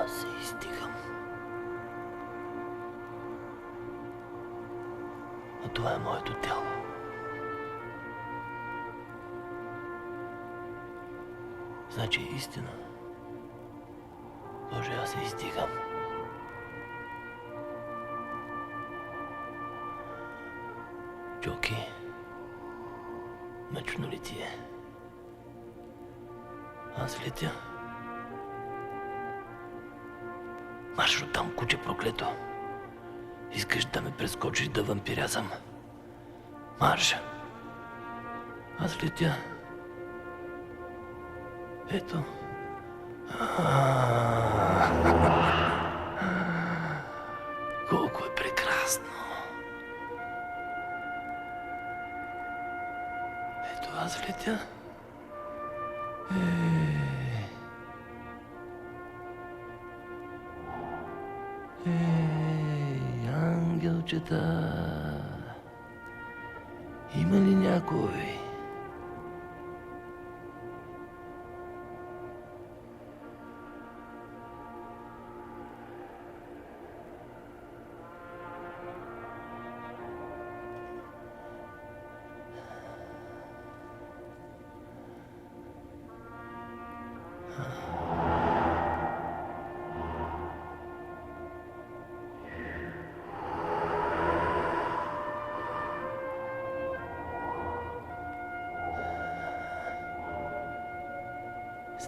Аз се издигам. А това е моето тяло. Значи е истина. Боже, аз се издигам. Джоки, мъчно ли ти е? Аз летя. Марш оттам, куче проклето. Искаш да ме прескочиш да вампирязам. Марш! Аз летя. Ето. Колко е прекрасно. Ето аз летя. Ангелчета. Има ли някой?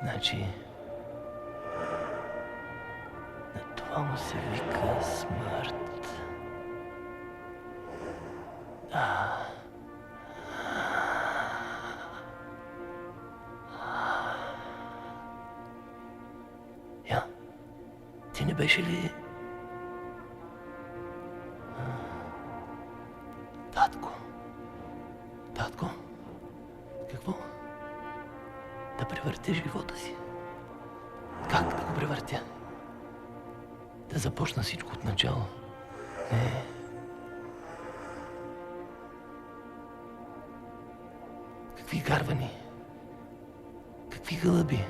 Значи, на това му се вика смърт. Да. Я, ти не беше ли... Татко? Татко? Какво? Да превъртя живота си. Как да го превъртя? Да започна всичко от начало. Не. Какви гарвани? Какви гълъби?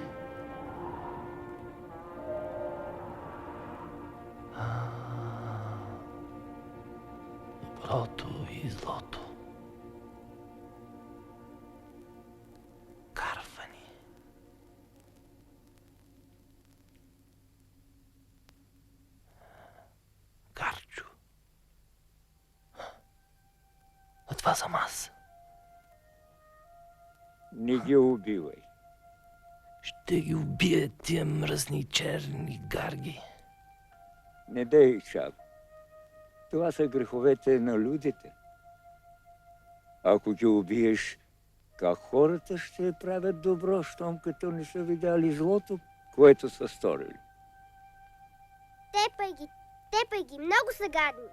Доброто и злото. Това съм аз. Не ги убивай. Ще ги убия тия мръсни черни гарги. Не дей чак. Това са греховете на людите. Ако ги убиеш, как хората ще правят добро, щом като не са видяли злото, което са сторили? Тепай ги, много са гадни.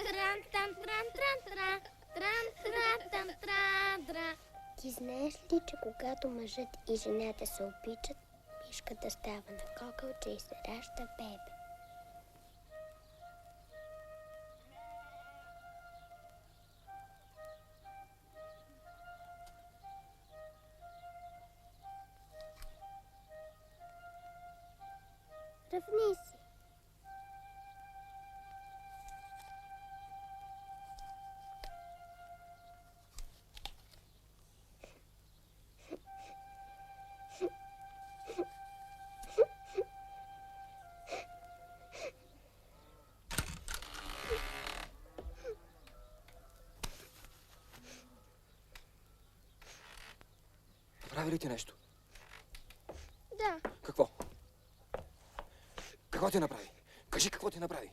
Тран, там, тран, тран, тран, тран, тран, там, тран, тран. Ти знаеш ли, че когато мъжът и жената се обичат, мишката става на кокълче и се ражда бебе? Равни си. Прави ли ти нещо? Да, Какво? Какво ти направи? Кажи какво ти направи.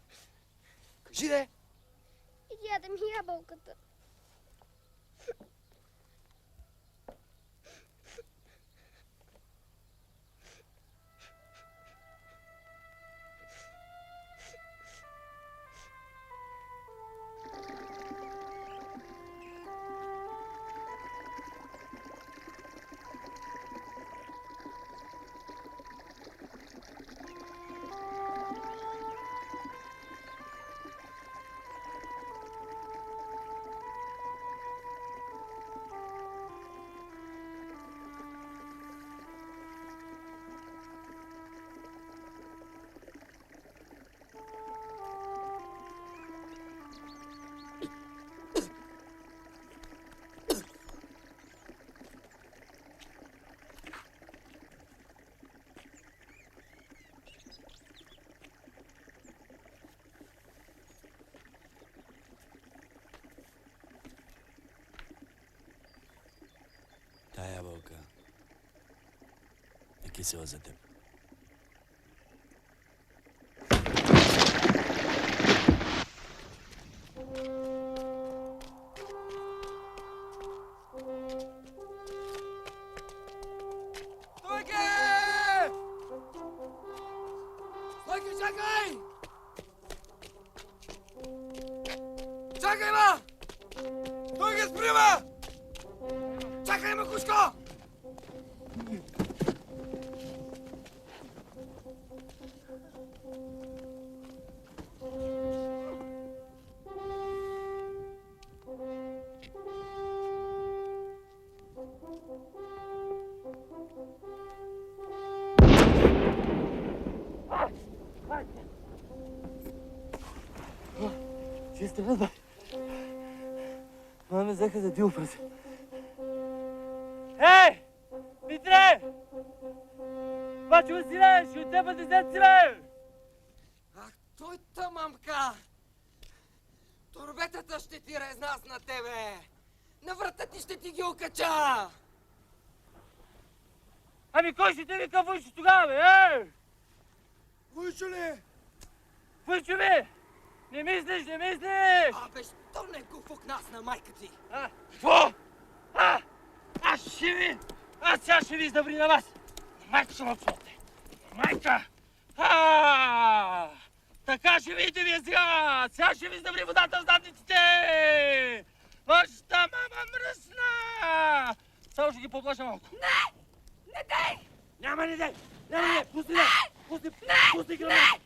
Кажи, де! яде ми ябълката. Тая ябълка е кисела за теб. Стойке! Стойке, чакай! Чакай, ма! Стойке, спри, ма! Чакай, ма, кучко! Чиста бе. Ма ме взеха за дилфръс. Ей! Митре! Бачо Василе, ще отдеба дезет си, бе! Ах, той та, мамка! Торбетата ще ти резна аз на тебе! На врата ти ще ти ги окача! Ами кой ще те вика Войчо тогава, бе, е? Войчо ли? Войчо, бе! Не мислиш, не мислиш! Абе, що не го фукна на майка ти? Какво? Аз ще ви! Аз сега ще ви издъбри на вас! Майка ще мълчноте! Майка! Така ще видите вие сега! Сега ще ви издъбри водата в задниците! Вашата мама мръсна! Само ще ги поплаша малко. Не! Не дей! Няма не дей! Няма не дей! Пусти да! Пусти ги на мен!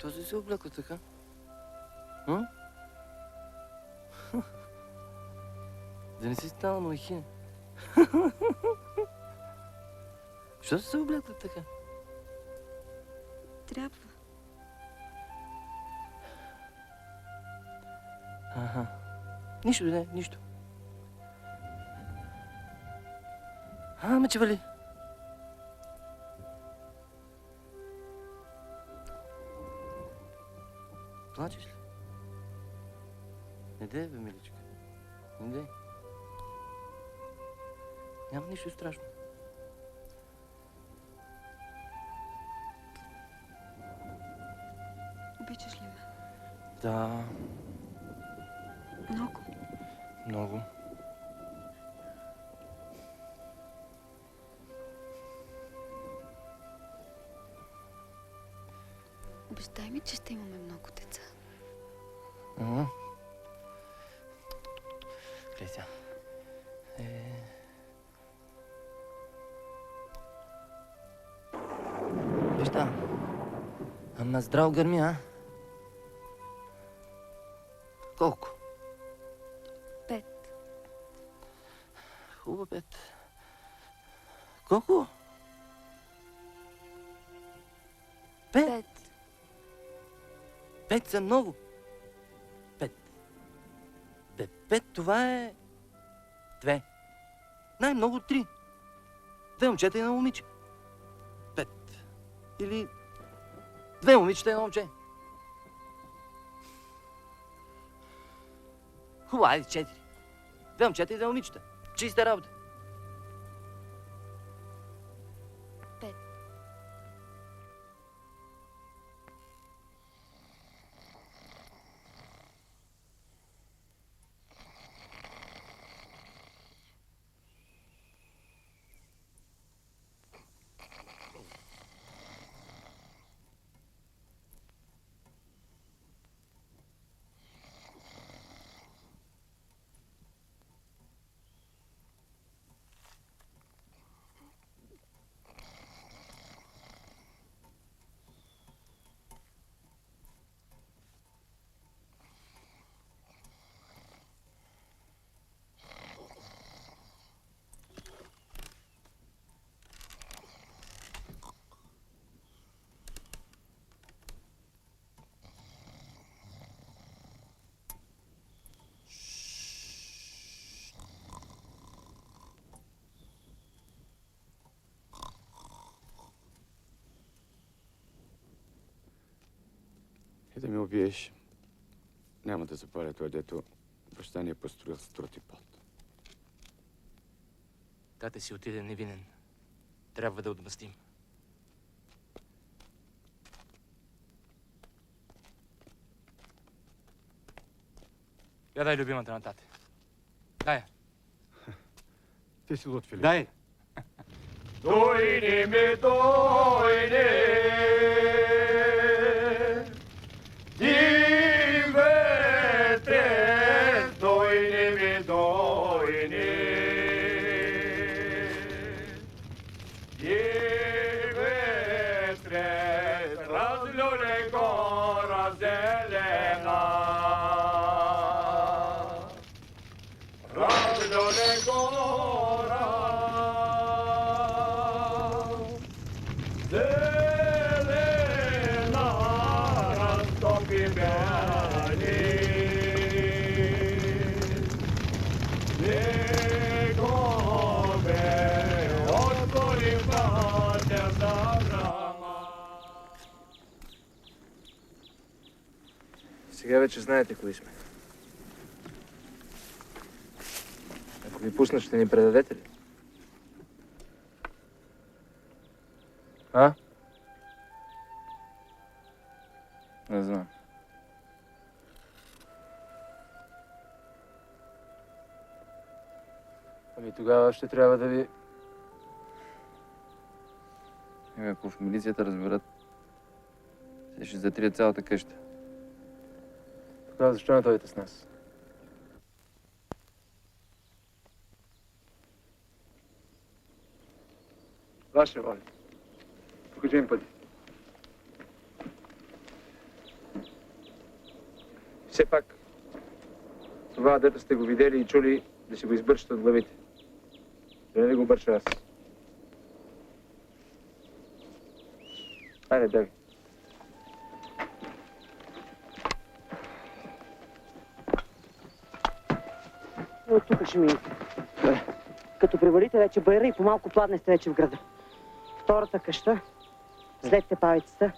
Що си се облекла така? Да не си стала монахиня? Що си се облекла така? Трябва. Аха. Нищо, не, нищо. Ме че вали. Плачеш ли? Не дей, бе, миличка. Не дей. Няма нищо страшно. Обичаш ли ме? Да, Много. много. Обещай ми, че ще имаме много деца. Гледай сега. Виж там. Ама здрав гърми, а? Колко? 5. Хубаво 5. Колко? 5? 5. 5 са много. 5. Бе, 5 това е... 2. Най-много 3. 2 момчета и едно момиче. 5. Или... 2 момичета и едно момче. Хубаво, айде 4. 2 момчета и 2 момичета. Чиста работа. 5. И да ме убиеш, няма да запаля това, дето баща ни е построил с труд и пот. Тате си отиде невинен. Трябва да отмъстим. Я дай любимата на тате. Дай я. Ти си луд, Филип. Дай! Дойде ми, дойде, дивете, дойде ми, дойде, дивете, разлюле гора зелена, разлюле гора. Зелена разтопи бяли, снегове отвори пътята рама. Сега вече знаете кои сме. Ако ви пуснат, ще ни предадете ли? А? Не знам. Ами тогава ще трябва да ви... Ако в милицията разберат, те ще затрият цялата къща. Тогава защо не дойдете с нас? Ваша воля. Покажи им пъти. Все пак, това, дето сте го видели и чули, да си го избършат от главите. Да не го бърша аз. Айде, дай. От тук ще минете. Като превалите вече байра и по-малко пладне сте вече в града. Втората къща, след тепавицата.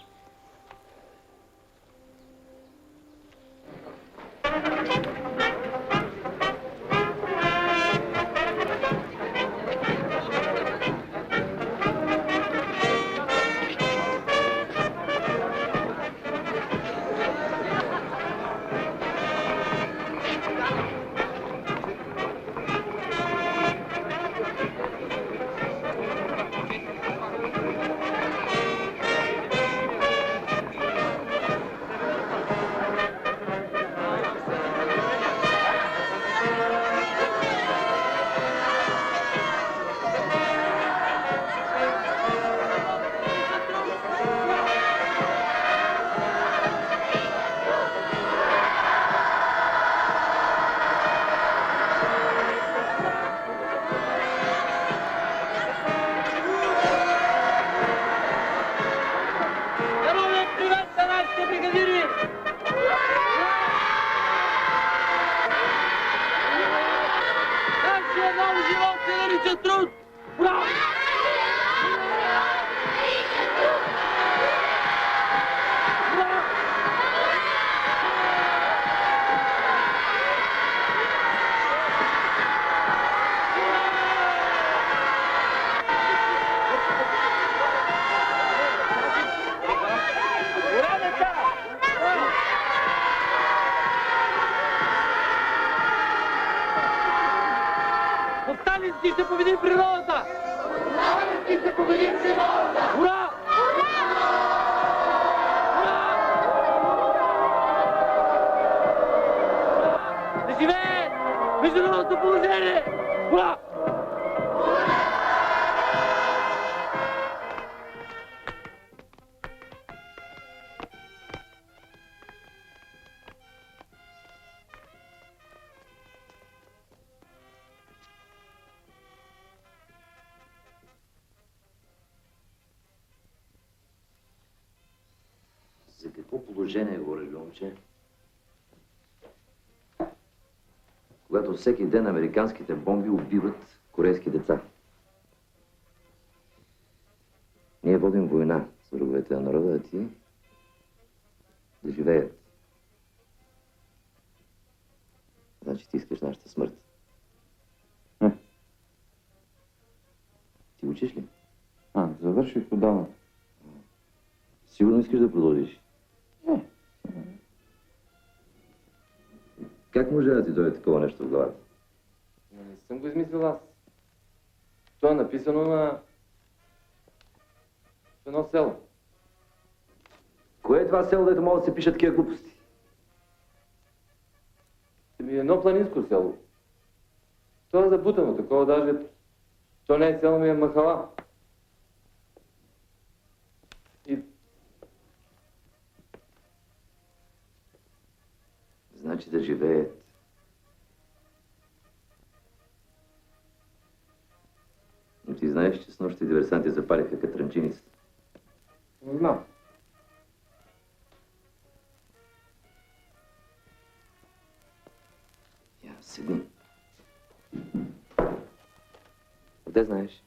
Привет на нашите бригадири! Нашия нов живот се нарича труд! Браво! Сталински ще победим природата! Сталински ще победим природата! Ура! Да живее международното положение! Ура! За какво положение говориш, момче? Когато всеки ден американските бомби убиват корейски деца. Ние водим война с враговете на народа, а ти да живеят. Значи ти искаш нашата смърт. Ти учиш ли? Завърших отдавна. Сигурно искаш да продължиш? Как може да ти дойде такова нещо в главата? Не съм го измислил аз. То е написано в едно село. Кое е това село, дето могат да се пишат такива глупости? Едно планинско село. То е забутано, такова даже... То не е село, ми е махала. И Значи да живеят. Но ти знаеш, че снощи диверсанти запалиха катранчиницата. не знам. Я, седни. Къде знаеш?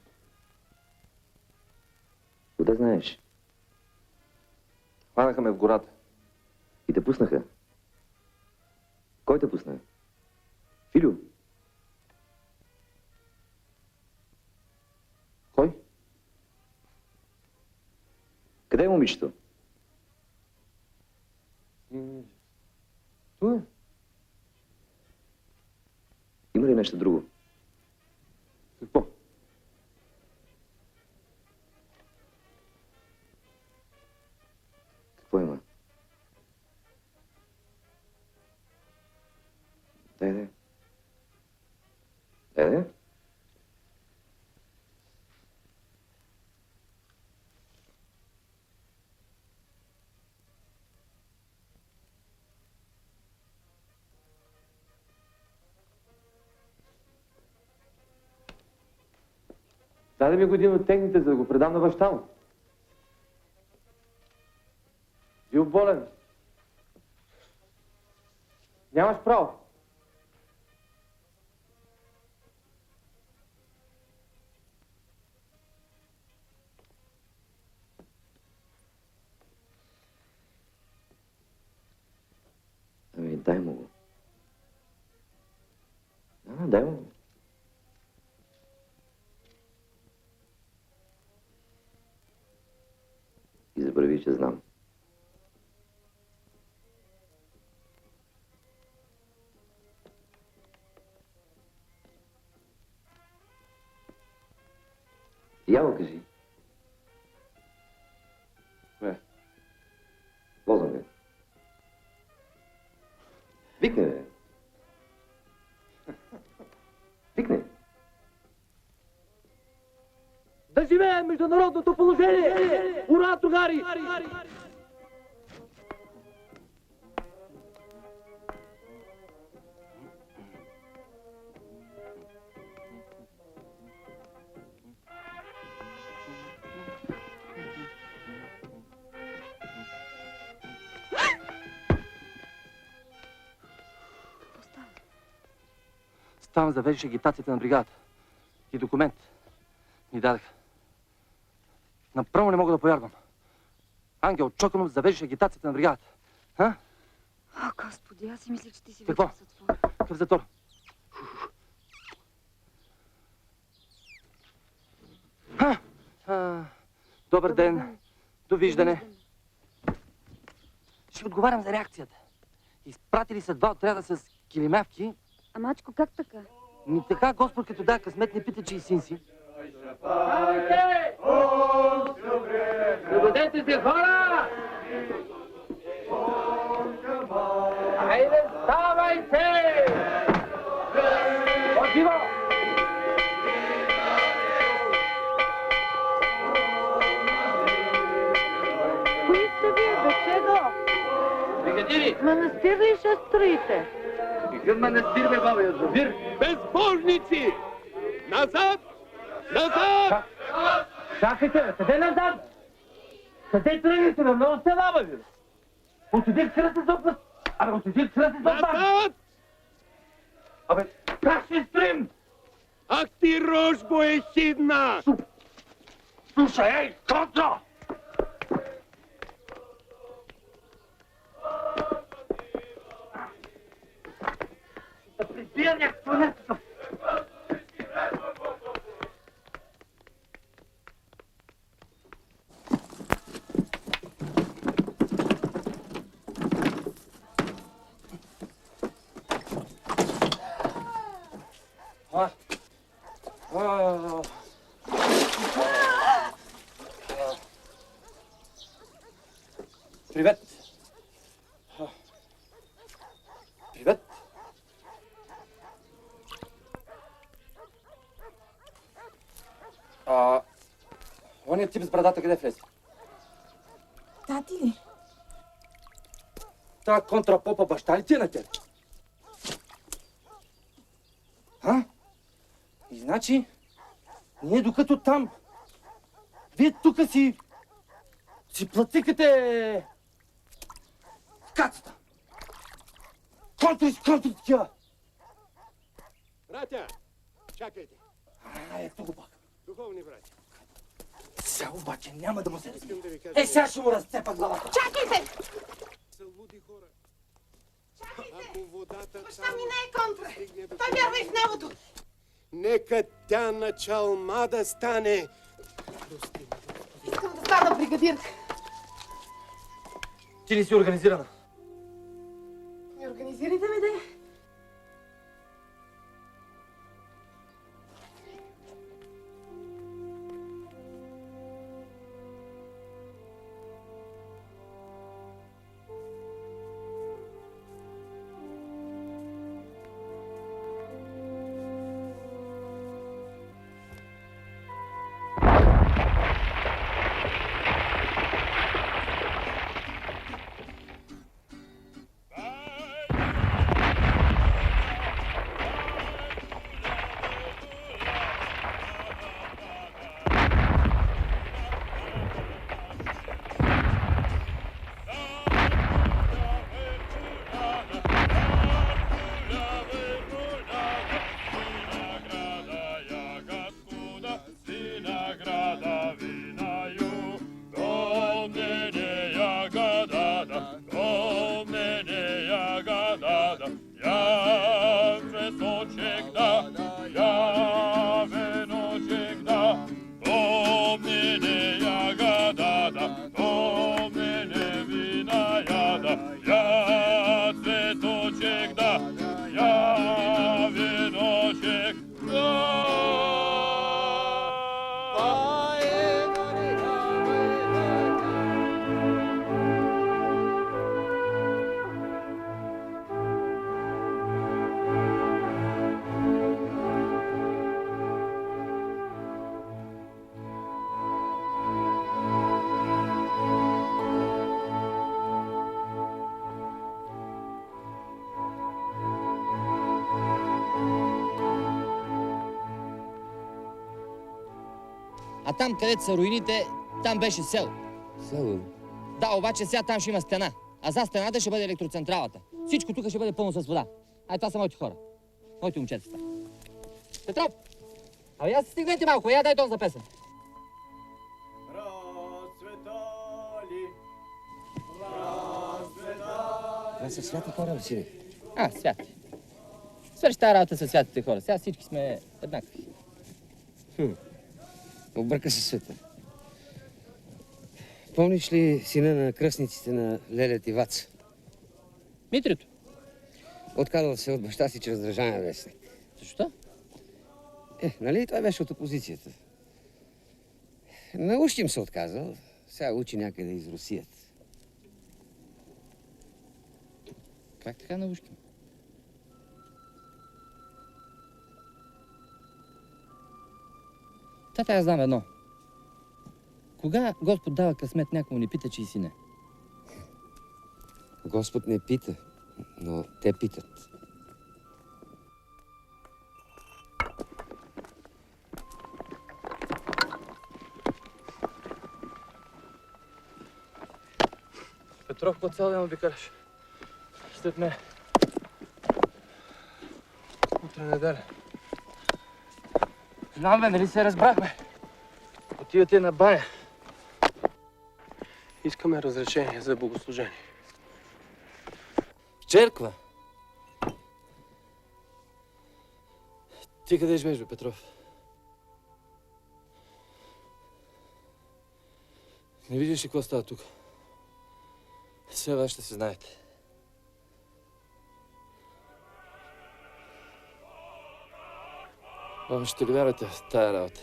Къде знаеш? Хванаха ме в гората. И те пуснаха. Кой те пусна? Филю? Кой? Къде е момичето? Tu е. Има ли нещо друго? Какво? Какво има? Дай. Даде ми го един от техните, за да го предам на баща му. Бил болен. Нямаш право. Ами, дай му го. Дай му го. И забрави, че знам. Я го кажи. Кое? Лозунга. Викне, бе. Викне. Да живее международното положение! Ура, другари! там завеждаш агитацията на бригадата. И документ ми дадаха. Направо не мога да повярвам. Ангел Чоканов завеждаш агитацията на бригадата. А? О, Господи, аз си мисля, че ти си Какво? вече в затвора. Какъв затвор? Добър ден. Довиждане. Ще отговарям за реакцията. Изпратили са 2 отряда с килимавки. Амачко, как така? Ми така Господ като да късмет не пита, че и син си. Събудете се, хора! Хайде, ставайте! Отиво! Кои сте вие, бечедо? Бригадири! Манастир ли ще строите? Какъв манастир, бе, баба Язовир? Безбожници! Назад! Назад! Чакайте, къде назад? Къде тръгнете на много села, бе? Отидих чрез се зопът! Абе, отидих чрез се зопът! Назад! Абе, как ще строим? Ах ти рожбо ехидна! Слушай, ей, контро! Да прибия някакво нещо! Привет. Привет. Оня тип с брадата къде влезе? Тати ли? Та контрапопа баща ли ти е на теб? А? И значи, ние докато там, вие тука си платикате кацата. Контри с контри такива. Братя, чакайте. Ето го пак. Духовни братя, Сега обаче няма да му се разбие. искам да ви кажа... Сега ще му разцепа главата. Чакайте! Са луди хора. Чакайте! Ако водата Баща там ми не е контра! стигне до Той вярва и в небото! нека тя на чалма да стане. Искам да стана бригадирка. Ти ли си организирана? Ми организирайте ме, де. А там, където са руините, там беше село. Село? Да, обаче сега там ще има стена. А за стената ще бъде електроцентралата. Всичко тук ще бъде пълно с вода. Това са моите хора. Моите момчета са. Петров! Абе, я си стигнете малко, я дай този за песен. Това са святи хора, Василий. Святи. Свърши тази работа със святите хора. Сега всички сме еднакви. Обърка се света. Помниш ли сина на кръстниците на Лелят и Ваца? Митрито. Откарал се от баща си чрез държавен вестник. Защо? Нали той беше от опозицията. На ущим се отказал. Сега учи някъде из Русията. Как така на ушки? Тата, аз знам едно. Кога Господ дава късмет, някому не пита, че и сине? Господ не пита, но те питат. Петров, какво цял ден обикаляш? След мен. Утре неделя. Знам, бе, нали се разбрахме? Отивате на баня. Искаме разрешение за богослужение. В черква? Ти къде живееш, бе, Петров? Не виждаш ли какво става тук? Все вас ще се знаете. Ще ли вярвате в тая работа?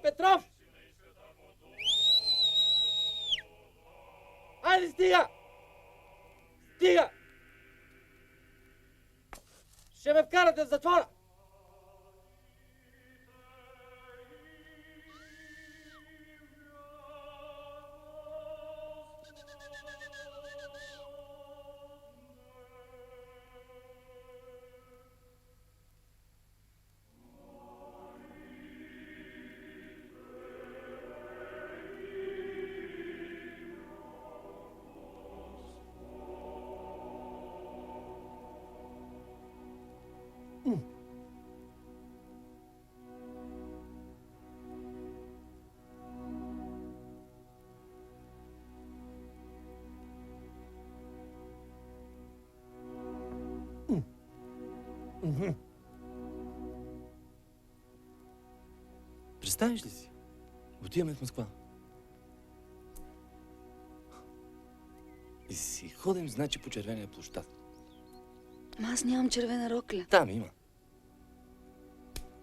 Петров! Айде, стига! Стига! Ще ме вкарате в затвора! Представиш ли си? Отиваме в Москва. И си ходим, значи, по червения площад. Ама аз нямам червена рокля. Там има.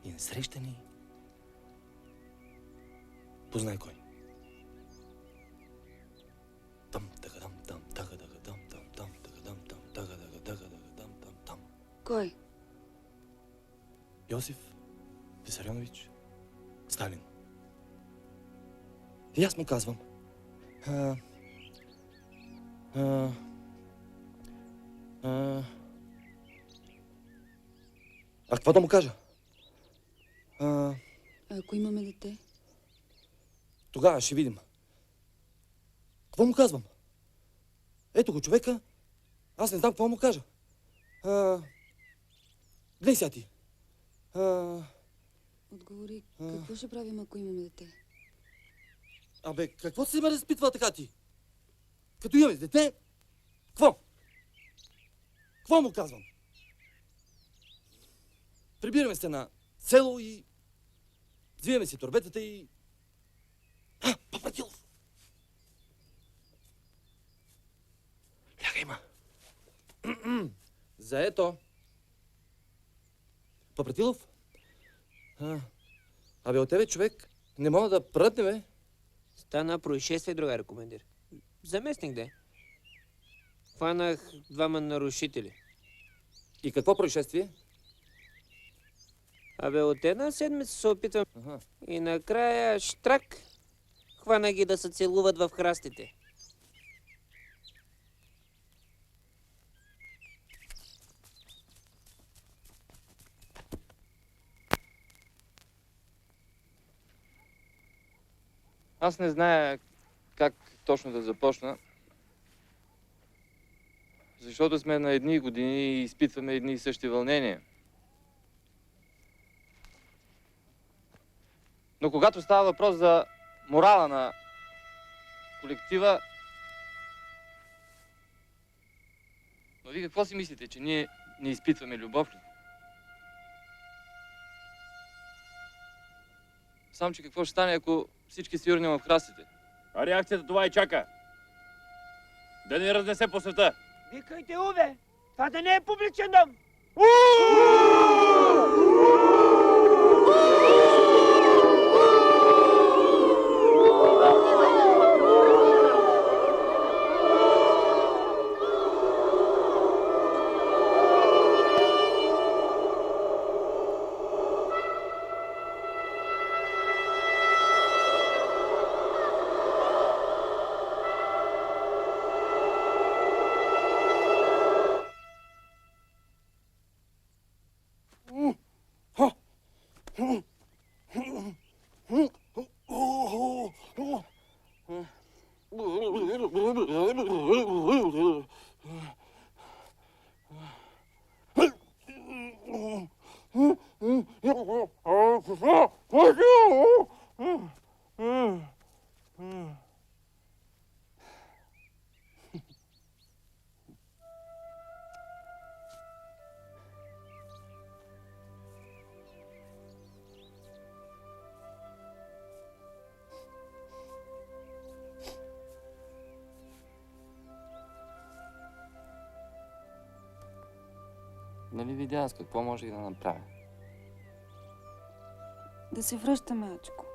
И насреща ни познай кой. Там, тагадам, там, тагадагадам, там, там, тагадам, там, тагадагадагадам, там, там. Кой? Йосиф Висарионович Сталин. И аз му казвам. Какво да му кажа? Ако имаме дете? Тогава ще видим. Какво му казвам? Ето го човека. Аз не знам какво му кажа. Гледай сега ти. Отговори, какво ще правим, ако имаме дете? Абе, какво се ме разпитва така ти? Като имаме дете? Какво? Какво му казвам? Прибираме се на село и звиеме си торбетата и... Папатилов! Заето. Папратилов? Абе, от тебе човек не мога да прътне, бе. Стана происшествие, другаря командир. Заместник де. Хванах двама нарушители. И какво происшествие? Абе, от една седмица се опитвам. И накрая штрак. Хвана ги да се целуват в храстите. Аз не зная как точно да започна, защото сме на едни години и изпитваме едни и същи вълнения. Но когато става въпрос за морала на колектива, но вие какво си мислите, че ние не изпитваме любов ли? Само, че какво ще стане, ако всички се юрнем в храстите? А реакцията това и чака. Да не разнесе по света. Викайте, Уве! Това да не е публичен дом! Нали видя с какво можех да направя? Да се връщаме, Ачко.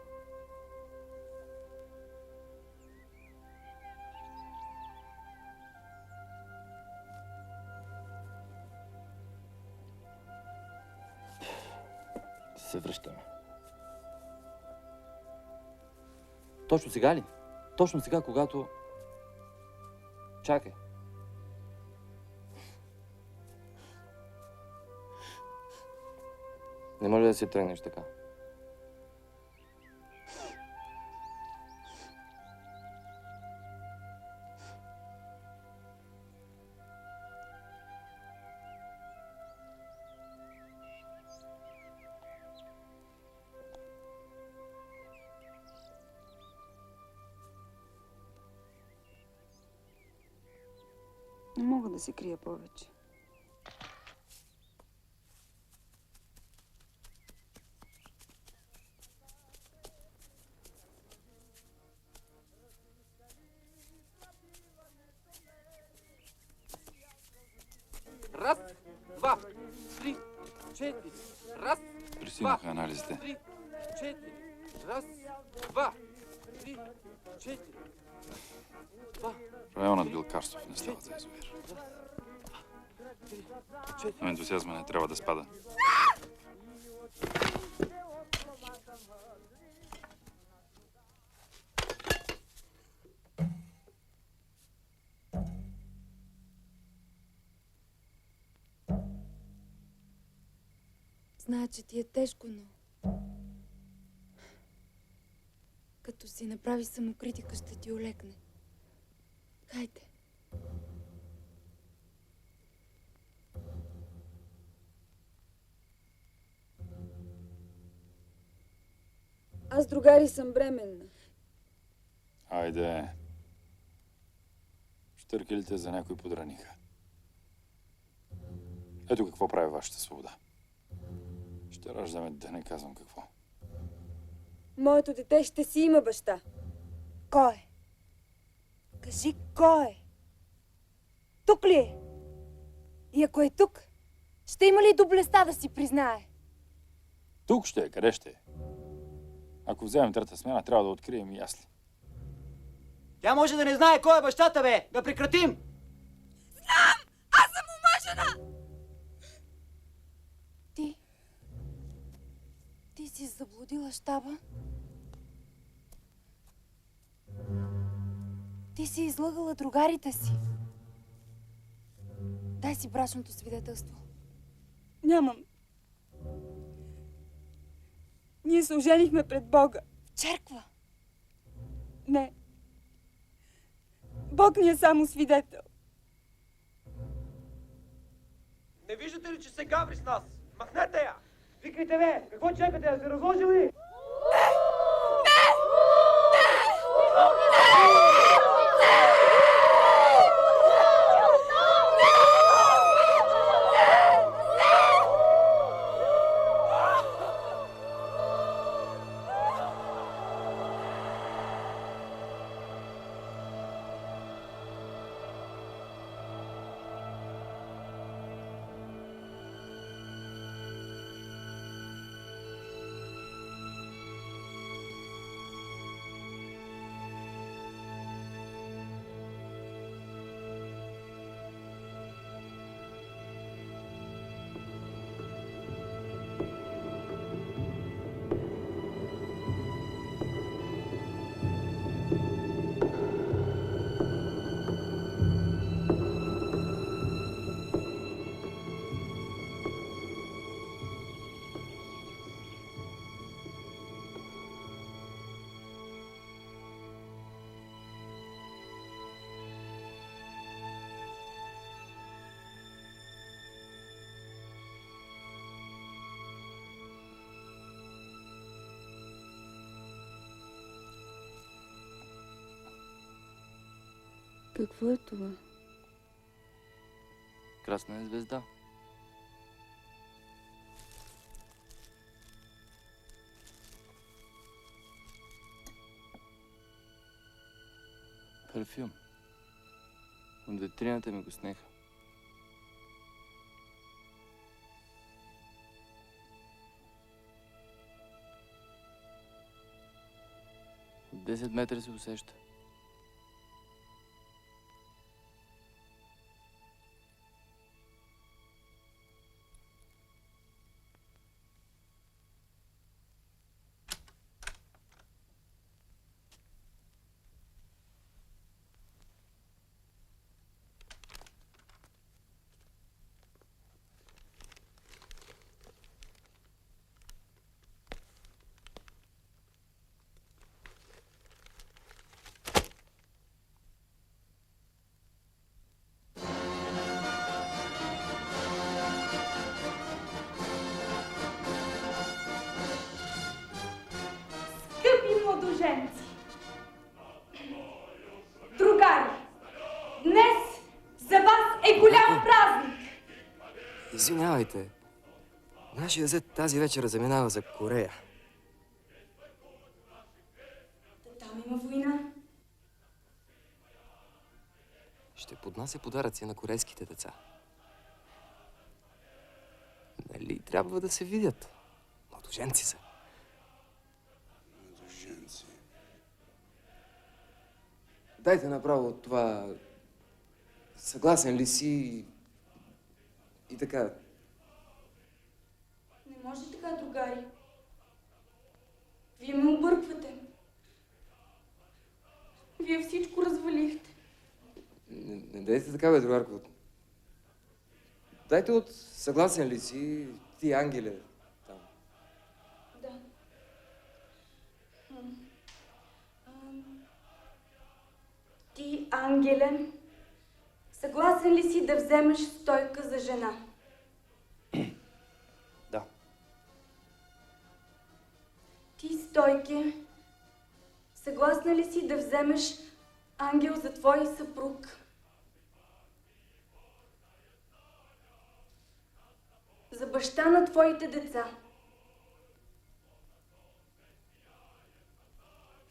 Се връщаме. Точно сега ли? Точно сега, когато... Чакай. Не може да си тръгнеш така. Не мога да се крия повече. Раз, два, три, четири. Раз, Пристигнаха анализите. три, четири. Раз, два, три, четири. Районът бил карстов, не става за язовир. Но ентусиазма не трябва да спада. Зная, че ти е тежко, но... Като си направи самокритика, ще ти олекне. Хайде. Аз, другари, съм бременна. Айде. Щъркелите за някой подраниха. Ето какво прави вашата свобода. Ще раждаме, да не казвам какво. Моето дете ще си има баща. Кой е? Кажи кой е? Тук ли е? И ако е тук, ще има ли доблестта да си признае? Тук ще е, къде ще е? Ако вземем трета смяна, трябва да открием и ясли. Тя може да не знае кой е бащата, бе! Да прекратим! Знам! Аз съм омъжена! Ти си заблудила щаба? Ти си излъгала другарите си. Дай си брачното свидетелство. Нямам. Ние се оженихме пред Бога. В черква? Не. Бог ни е само свидетел. Не виждате ли, че се гаври с нас? Махнете я! Викайте, бе! Какво чакате? Да се разложи ли? Какво е това? Красна е звезда. Парфюм. От витрината ми го снеха. От 10 метра се усеща. Младоженци, другари, днес за вас е голям празник. Извинявайте, нашия зет тази вечер заминава за Корея. Там има война. Ще поднася подаръци на корейските деца. Нали трябва да се видят? Младоженци са. Дайте направо от това. Съгласен ли си? И така. Не може така, другари. Вие ме обърквате. Вие всичко развалихте. Не дейте така, бе, другарко. Дайте от съгласен ли си ти, Ангеле, там. Да. Ти, Ангеле, съгласен ли си да вземеш Стойка за жена? Да. Ти, Стойке, съгласна ли си да вземеш Ангел за твой съпруг? За баща на твоите деца.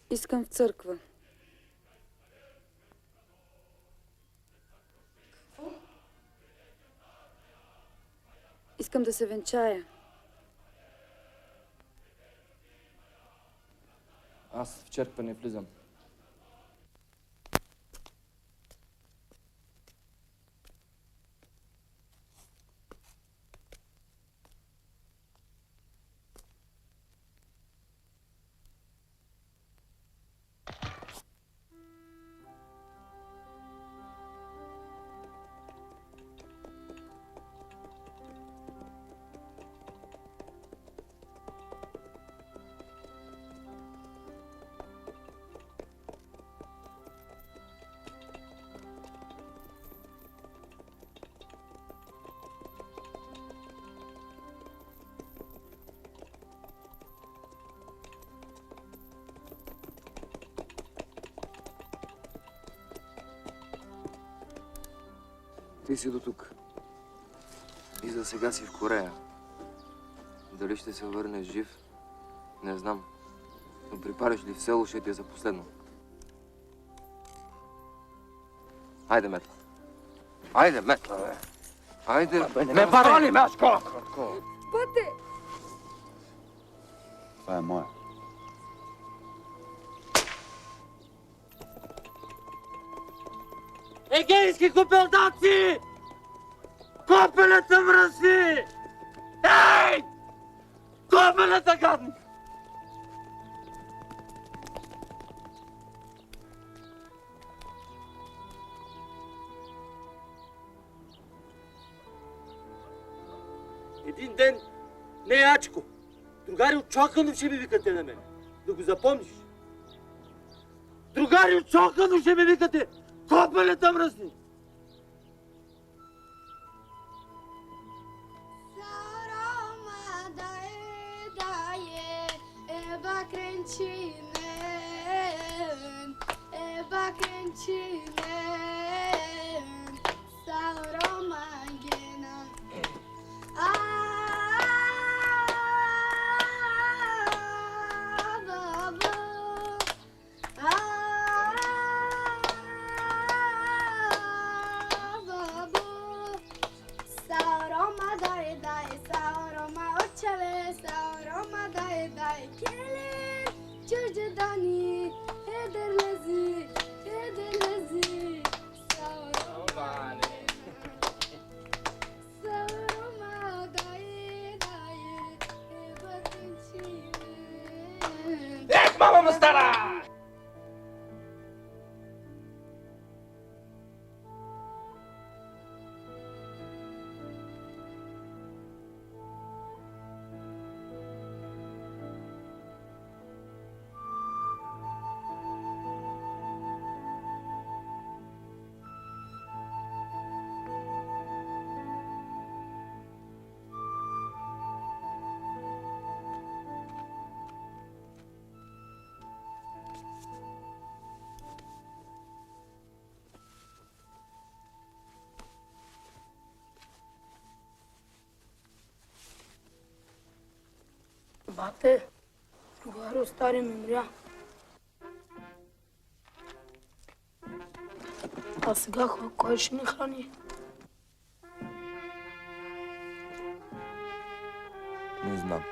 Искам в църква. Какво? Отивам да се венчая. Аз в черква не влизам. Ти си до тук. И за сега си в Корея. Дали ще се върнеш жив, не знам. Но припариш ли в село, ще ти е за последно. Айде, Метла. Айде, Метла, бе. Айде, бе. Не пароли, Мешко! Пъте! Това е моя. Егейски купелдаци! Копелета мрази! Ей! Копелета гадни! Един ден не е Ачко. Другари от Чоканов ще ми викате на мен. Да го запомниш. Другари от Чоканов ще ми викате. Копелета мръсни! Ек, мама му стара! Бате, другари стари ми мря. А сега кой ще ни храни? Не знам.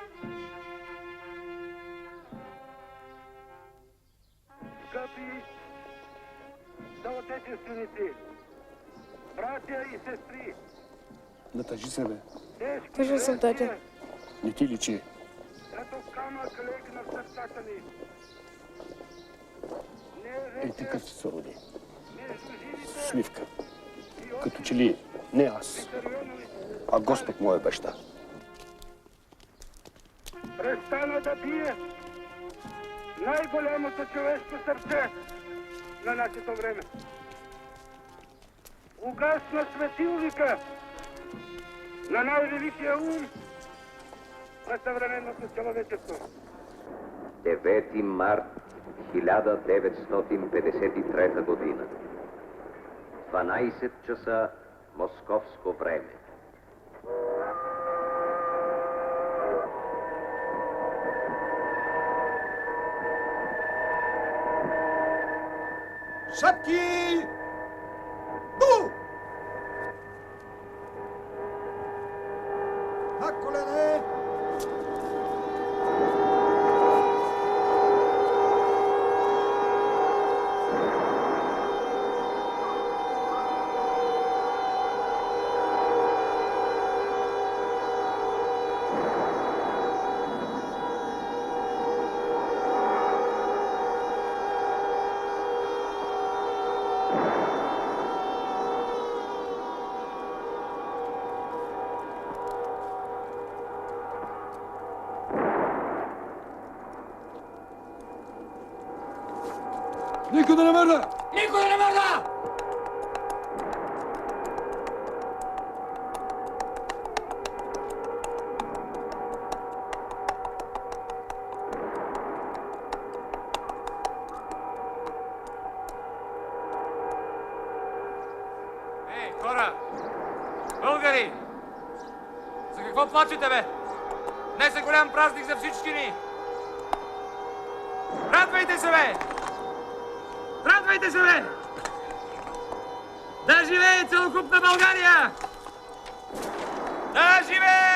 Скъпи съотечественици, братя и сестри, Не тъжи се, бе. Тъжа съм, татя. Не ти личи. ето камък легна в сърцата ни. Ей, такъв си се роди. Сливка. Като че ли не аз, а Господ моя баща. Престана да бие най-голямото човешко сърце на нашето време. Угасна светилника на най-великия ум на съвременното човечество. 9 март 1953 година. 12 часа московско време. Шапки! Бу! Никой да не мърда! Никой да не мърда! Ей, хора! Българи! За какво плачете, бе? Днес е голям празник за всички ни! Радвайте се, бе! Радвайте се, бе! Да живее целокупна България! Да живее!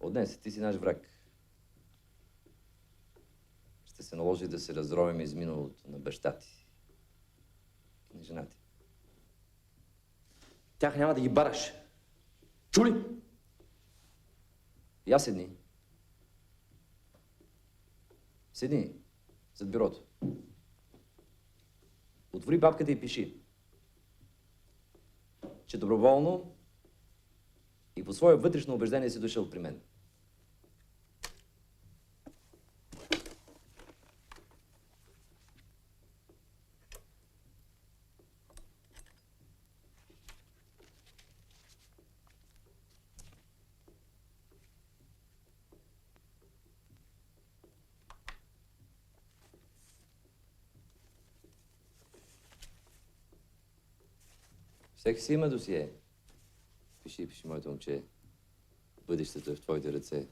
От днес ти си наш враг. Ще се наложи да се разровим из миналото на баща ти и на жена ти. Тях няма да ги бараш. Чули? Я седни. Седни зад бюрото. Отвори бабката и пиши, че доброволно и по свое вътрешно убеждение си дошъл при мен. Всеки си има досие. Пиши, пиши, моето момче. Бъдещето е в твоите ръце.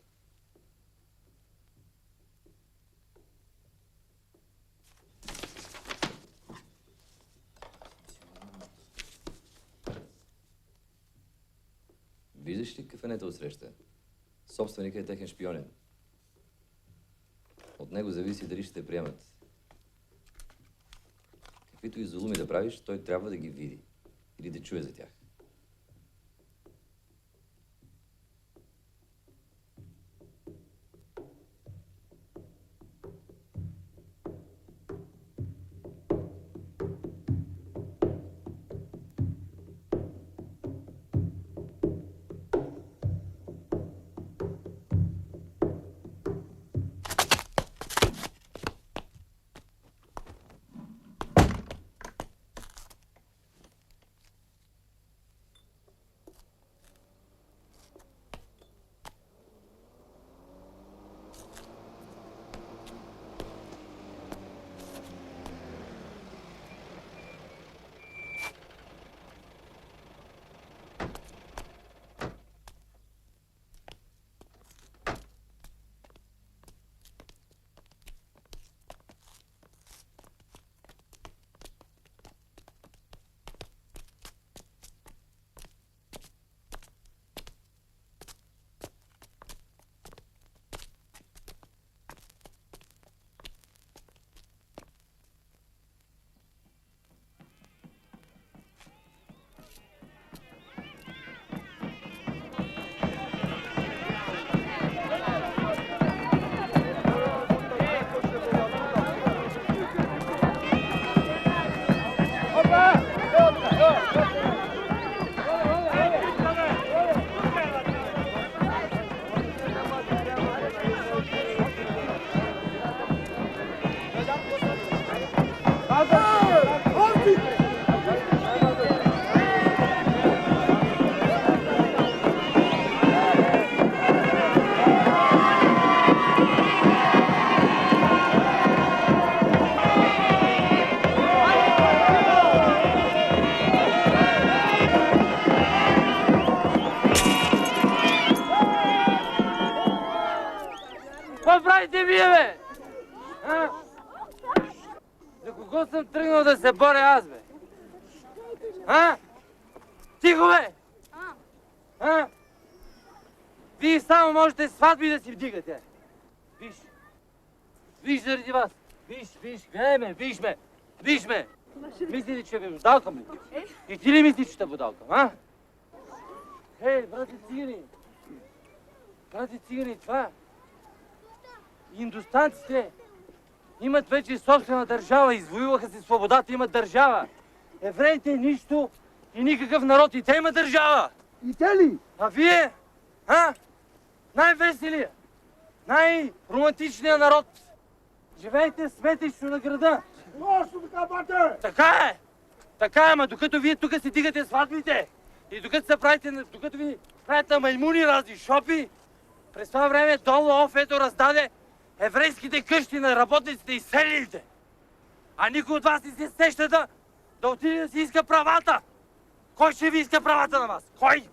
Виждаш ли кафенето отсреща? Собственикът е техен шпионен. От него зависи дали ще те приемат. Каквито и зулуми да правиш, той трябва да ги види. Или да чуе за тях. Какво правите вие, бе? А? За кого съм тръгнал да се боря аз, бе? А? Тихо, бе! А? Вие само можете сватби да си вдигате. Виж. Виж заради вас. Виж, гледай ме, виж ме. Мислите, че ви водалкам ли? И ти ли мислиш, че те водалкам, а? Хей, брати цигани, това. Индостанците имат вече собствена държава, извоюваха си свободата, имат държава. Евреите нищо и никакъв народ, и те имат държава. И те ли? А вие? А? Най-веселия, най-романтичния народ. Живейте сметично на града. Точно така, бате! Така е, ама докато вие тук си дигате сватбите и докато ви правят на маймуни разни шопи, през това време Дон Лооф ето раздаде еврейските къщи на работниците и селените. А никой от вас не се сеща да отиде да си иска правата. Кой ще ви иска правата на вас? Кой?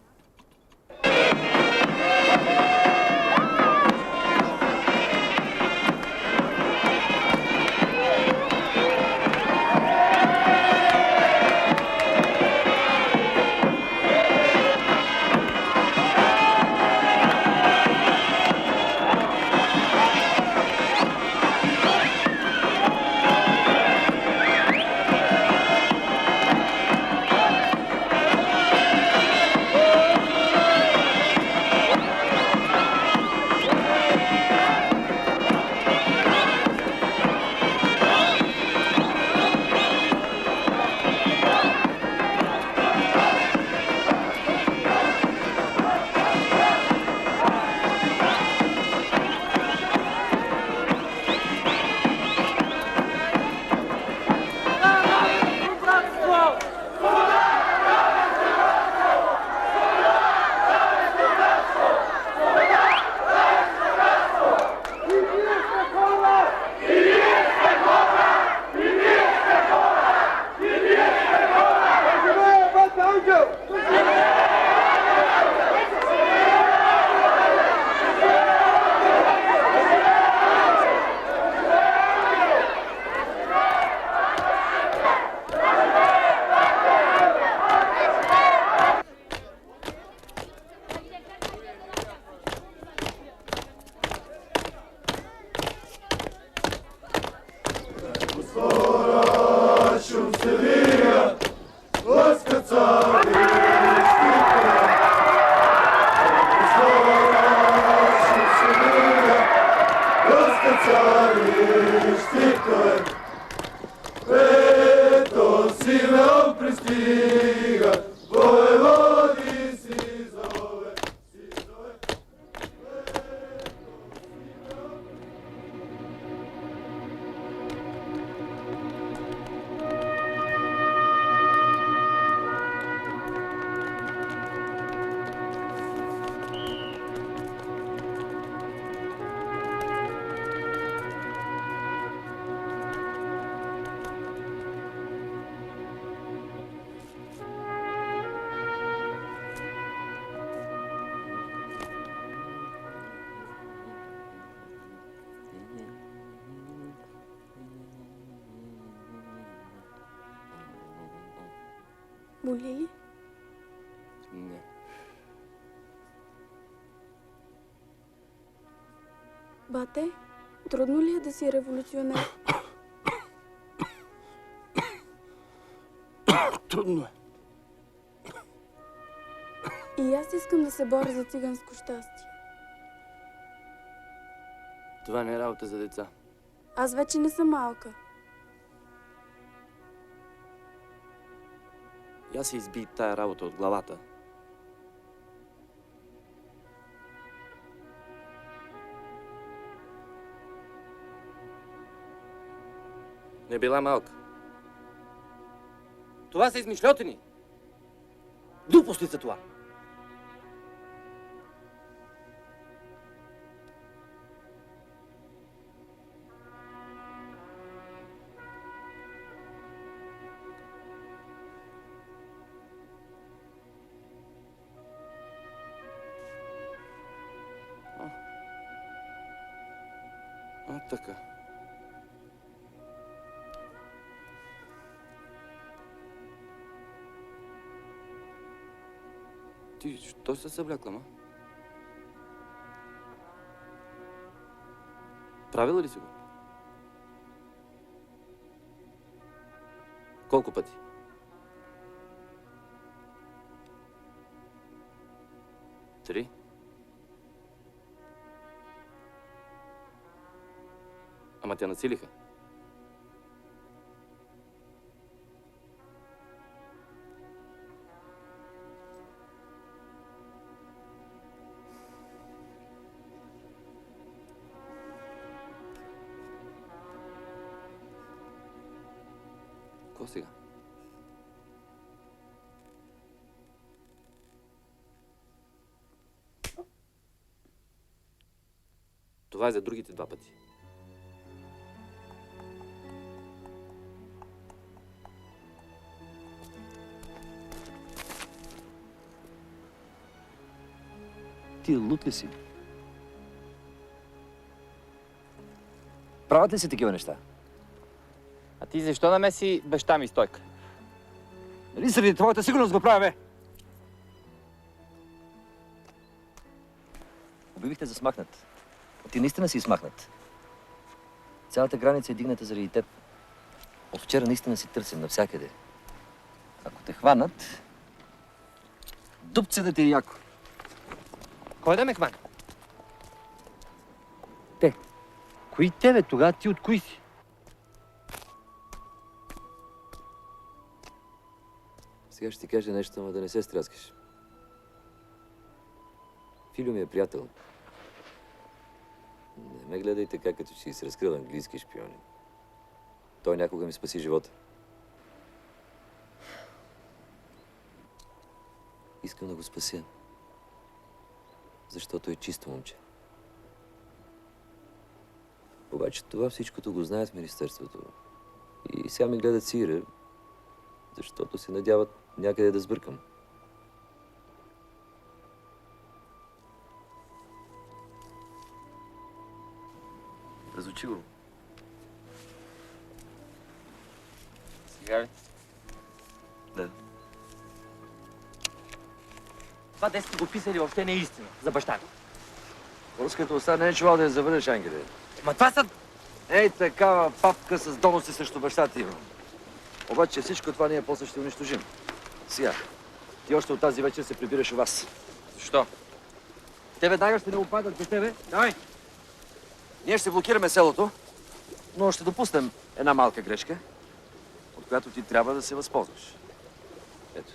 Боли ли? Не. Бате, трудно ли е да си революционер? Трудно е. И аз искам да се боря за циганско щастие. Това не е работа за деца. Аз вече не съм малка. Я си изби тая работа от главата. Не била малка. Това са измишлетини. Глупости са това. Така. Ти, що се съблякла, ма? Правила ли си го? Колко пъти? Три? Ама те насилиха. Какво сега? Това е за другите два пъти. Ти лут ли си? Правят ли си такива неща? А ти защо намеси баща ми Стойка? Нали заради твоята сигурност го правя, бе? Обявихте за смахнат. Ти наистина си смахнат. Цялата граница е дигната заради теб. От вчера наистина си търсим навсякъде. Ако те хванат, дупце да ти е яко. Кой да ме хване? Те. Кои тебе тогава? Ти от кои си? Сега ще ти кажа нещо, ама да не се стряскаш. Филио ми е приятел. Не ме гледай така, като че си разкрил английски шпиони. Той някога ми спаси живота. Искам да го спася. Защото е чисто момче. Обаче това всичкото го знаят в Министерството. И сега ми гледат сира, защото се надяват някъде да сбъркам. Разучи го. Сега ли? Да. Това, де сте го писали, въобще не е истина. За баща ми. Руската уста не е чувал да я завърнеш, Ангеле. Ма това са... Ей, такава папка с доноси срещу баща ти има. Обаче всичко това ние после ще унищожим. Сега, ти още от тази вечер се прибираш у вас. Защо? Те веднага ще не опадат до тебе. Давай! Ние ще блокираме селото, но ще допуснем една малка грешка, от която ти трябва да се възползваш. Ето.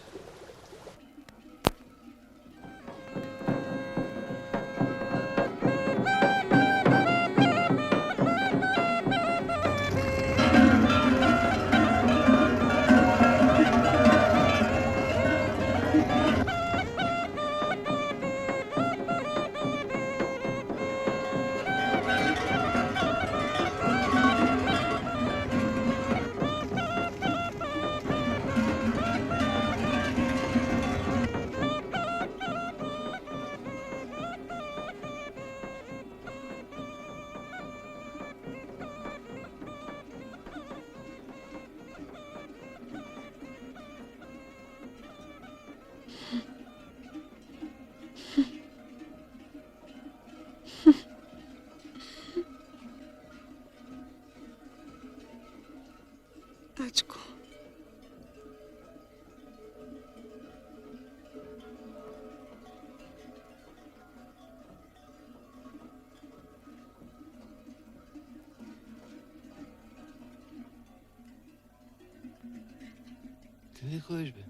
Тачко. Къде ходиш, бе?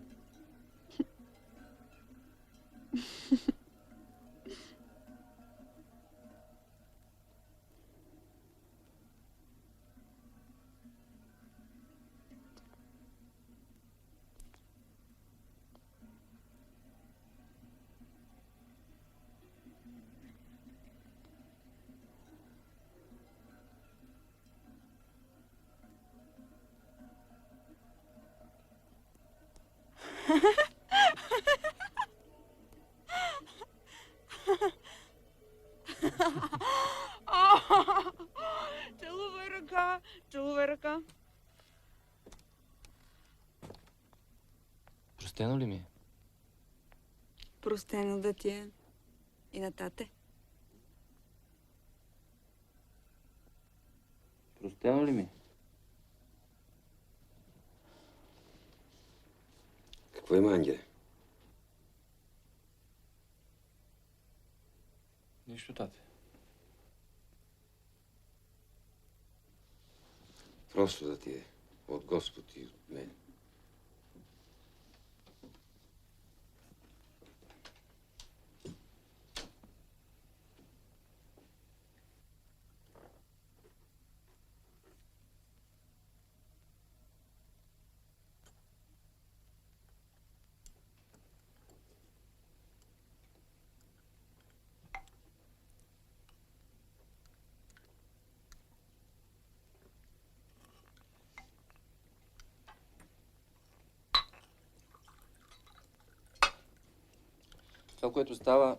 Целувай ръка, целувай ръка. Простено ли ми е? Простено да ти е. И на тате. Простено ли ми? Какво има, Ангеле? Нищо, тате. Просто да ти е от Господ и от мен. Това, което става,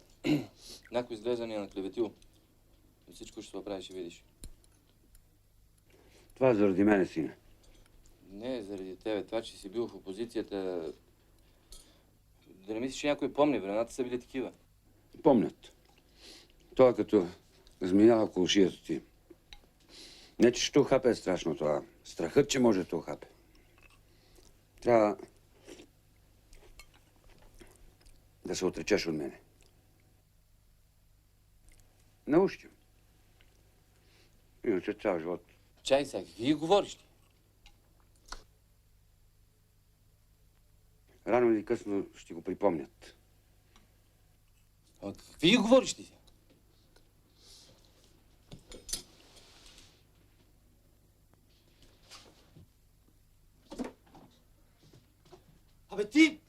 някой изглежда ни е наклеветил. И всичко ще се оправи, ще видиш. Това е заради мене, сина. Не е заради тебе. Това, че си бил в опозицията... Да не мислиш, че някой помни. Времената са били такива. Помнят. Това е като змия около шията ти. Не, че ще ухапе е страшно това. Страхът, че може да те ухапе. Трябва да се отречеш от мене. Научи. Иначе цял живот. Чай сега, какви говориш ти? Рано или късно ще го припомнят. А какви говориш ти? Абе ти!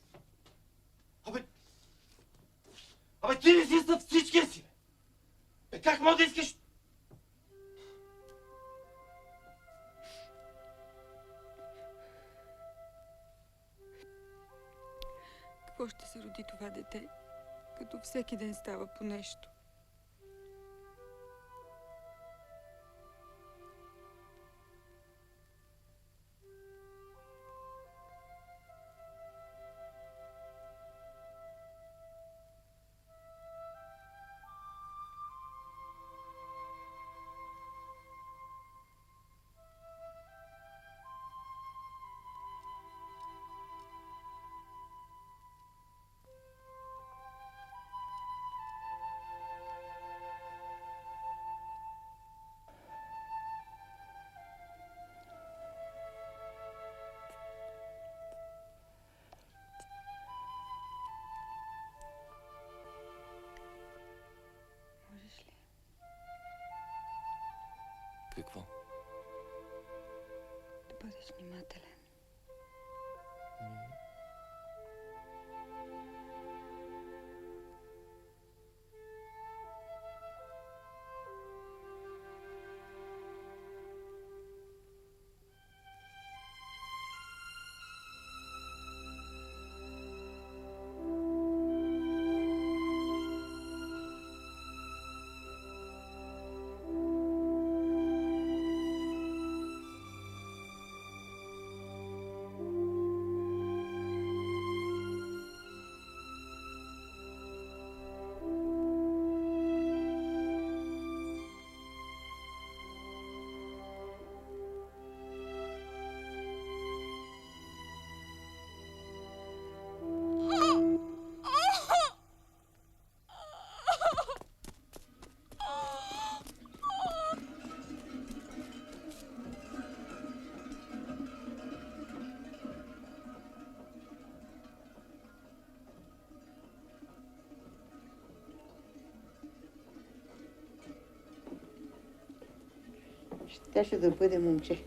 Абе ти не си за всичкия си, бе! Бе как мога да искаш... Какво ще се роди това дете, като всеки ден става по нещо? Какво? Да бъдеш внимателен. Щеше да бъде момче.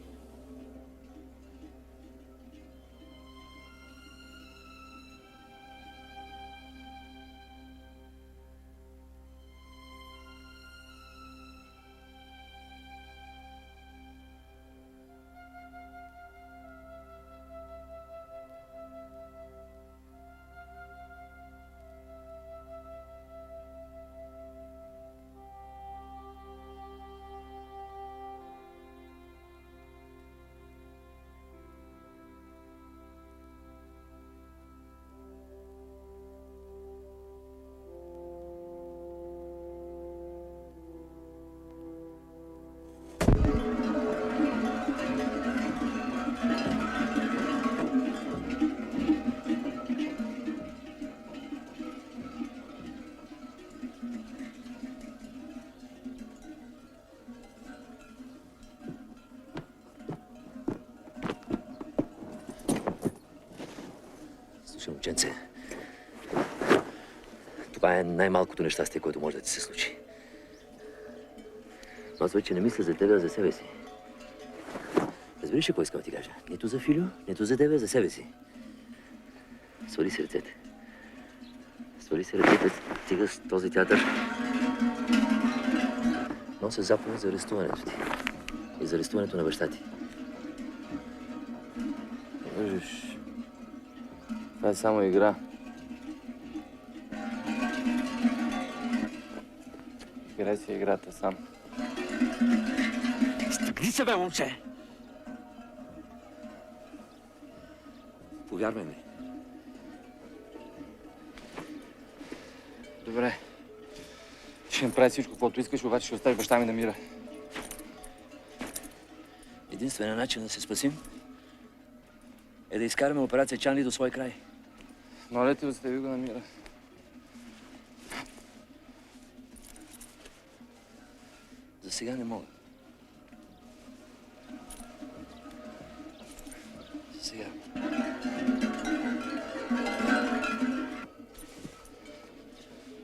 си, момченце. Това е най-малкото нещастие, което може да ти се случи. Но аз вече не мисля за тебе, а за себе си. Разбираш ли какво искам да ти кажа? Нито за Филю, нито за тебе, а за себе си. Свали си ръцете. Свали си ръцете, стига с този театър. Нося заповед за арестуването ти. И за арестуването на баща ти. Виждаш, това е само игра. Играй си играта сам. Стигни се, бе, момче! Повярвай ми. Добре. Ще направи всичко, каквото искаш, обаче ще остави баща ми да мира. Единственият начин да се спасим е да изкараме операция Чанли до свой край. Моля те, остави го на мира. За сега не мога. За сега.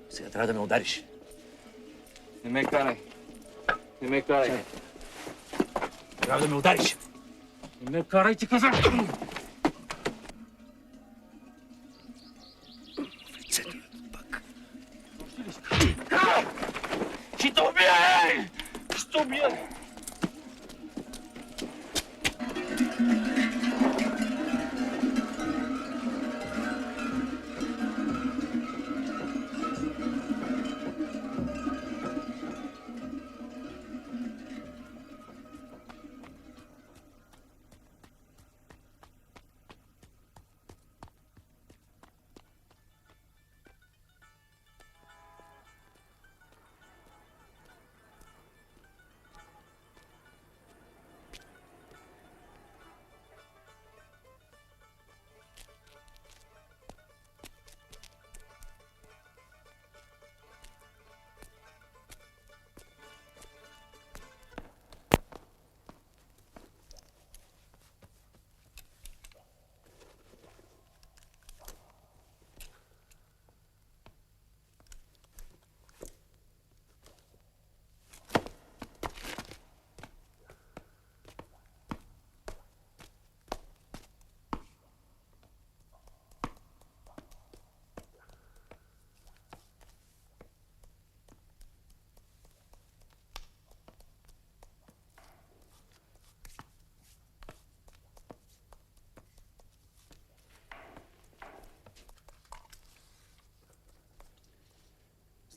Сега трябва да ме удариш. Не ме карай. Не ме карай. Трябва да ме удариш. Не ме карай, ти казах! В лицето пак. Ще те убия! Ще те убия!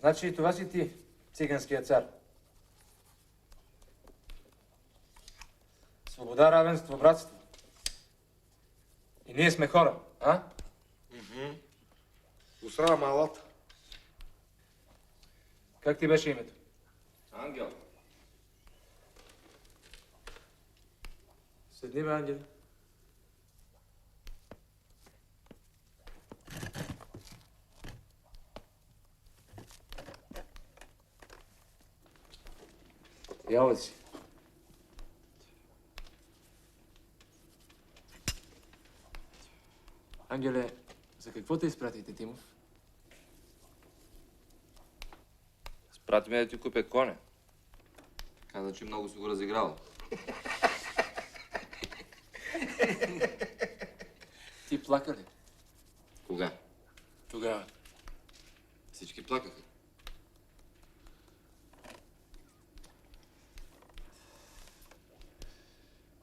Значи и това си ти, циганския цар. Свобода, равенство, братство. И ние сме хора, а? Усрама малата. Как ти беше името? Ангел. Седни, бе, Ангел. Яла си. Ангеле, за какво те изпратите, Тимов? Спрати ме да ти купя коня. Каза, че много си го разиграл. Ти плака ли? Кога? Тогава. Всички плакаха.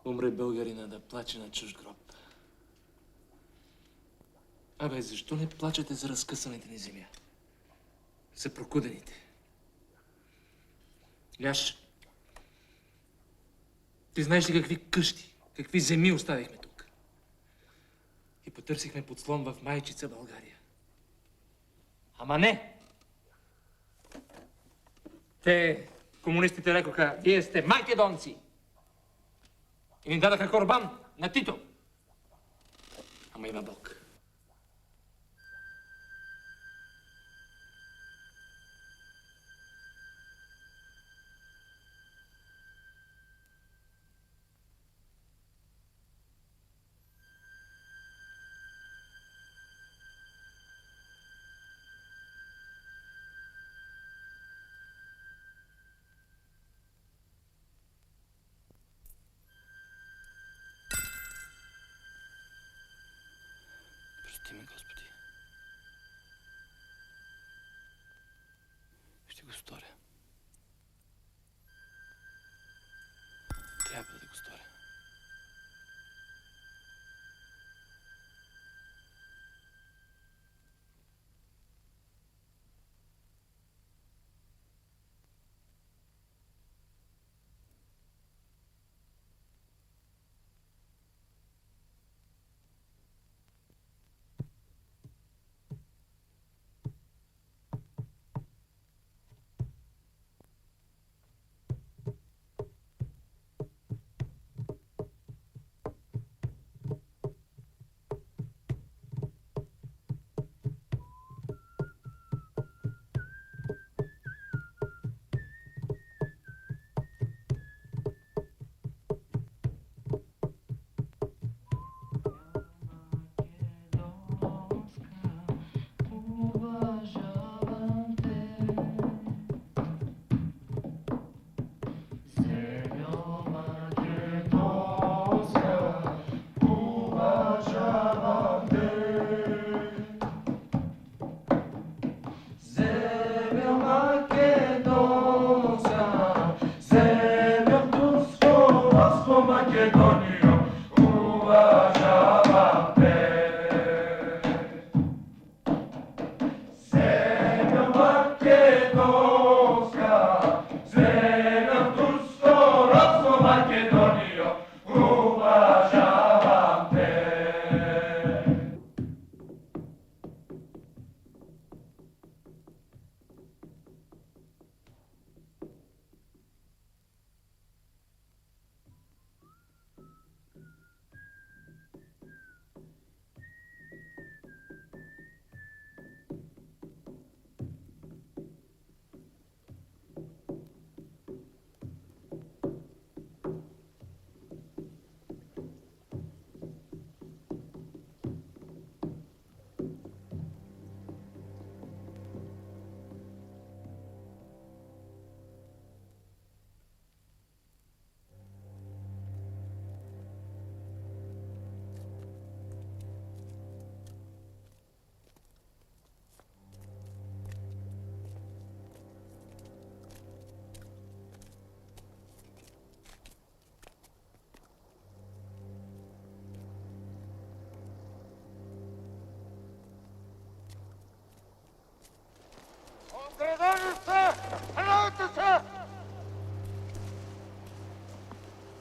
Умре българина да плаче на чужд гроб. Абе, защо не плачете за разкъсаните ни земя? За прокудените. Яш, ти знаеш ли какви къщи, какви земи оставихме тук? И потърсихме подслон в майчица България. Ама не! Те, комунистите, рекоха, вие сте македонци! И ни дадаха корбан на Тито. Ама има Бог. Прости ме, Господи. Ще го сторя. Трябва да го сторя.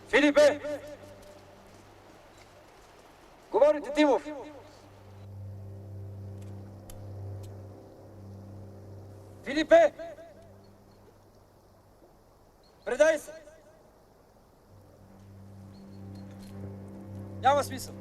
Филипе! Говорите, Тимов! Филипе! Предай се! Няма смисъл.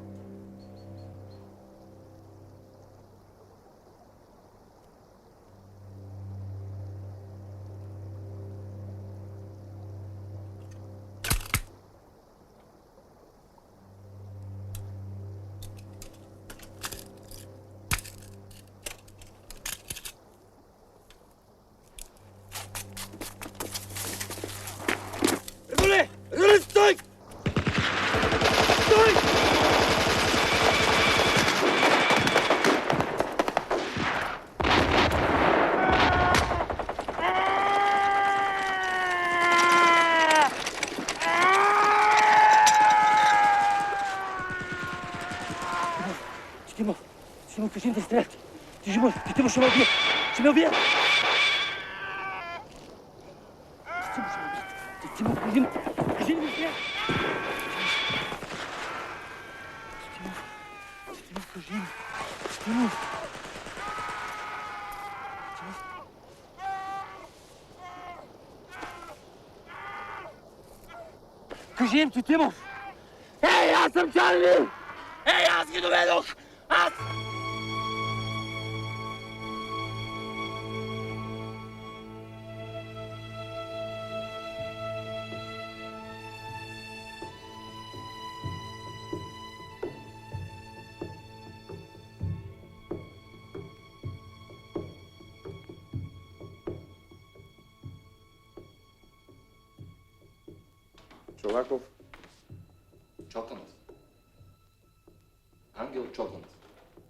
Стой! Стой! Тимов, кажи им да стрелят. Тимов, ще ме убие. Ще ме убие. Тимов, кажи им да стрелят. Тимов, кажи им. Тимов. Кажи им, че Тимов! Ей, аз съм Чарли! Ей, аз ги доведох! Аз!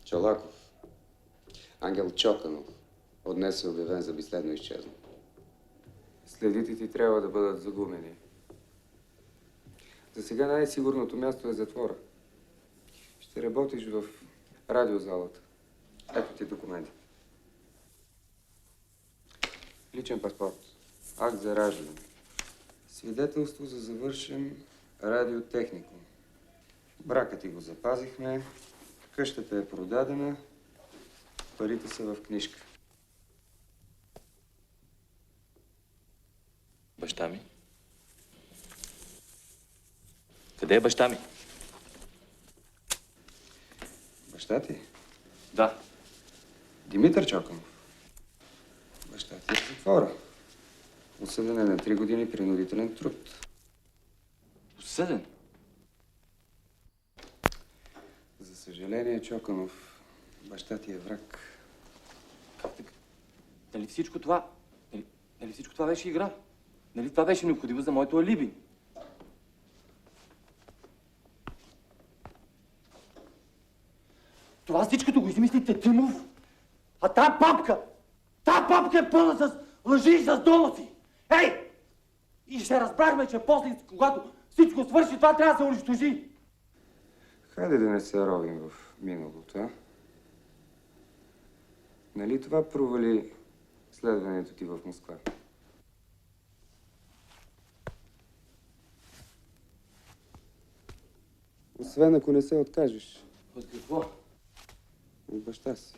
Чолаков. Ангел Чоканов. От днес е обявен за безследно изчезнал. Следите ти трябва да бъдат загубени. За сега най-сигурното място е затвора. Ще работиш в радиозалата. Ето ти документи. Личен паспорт. Акт за раждане. Свидетелство за завършен радиотехникум. Бракът ти го запазихме. Къщата е продадена. Парите са в книжка. Баща ми? Къде е баща ми? Баща ти? Да. Димитър Чоканов. Баща ти е в затвора. Осъден е на 3 години принудителен труд. Осъден? За съжаление, Чоканов, баща ти е враг. Как така? Нали всичко това... Нали всичко това беше игра? Нали това беше необходимо за моето алиби? Това всичкото го измислите Тимов, а та папка е пълна с лъжи и с доноси. Ей! И ще разбрахме, че после, когато всичко свърши, това трябва да се унищожи. Хайде да не се ровим в миналото, а? Нали това провали следването ти в Москва? Освен ако не се откажеш. От какво? От баща си.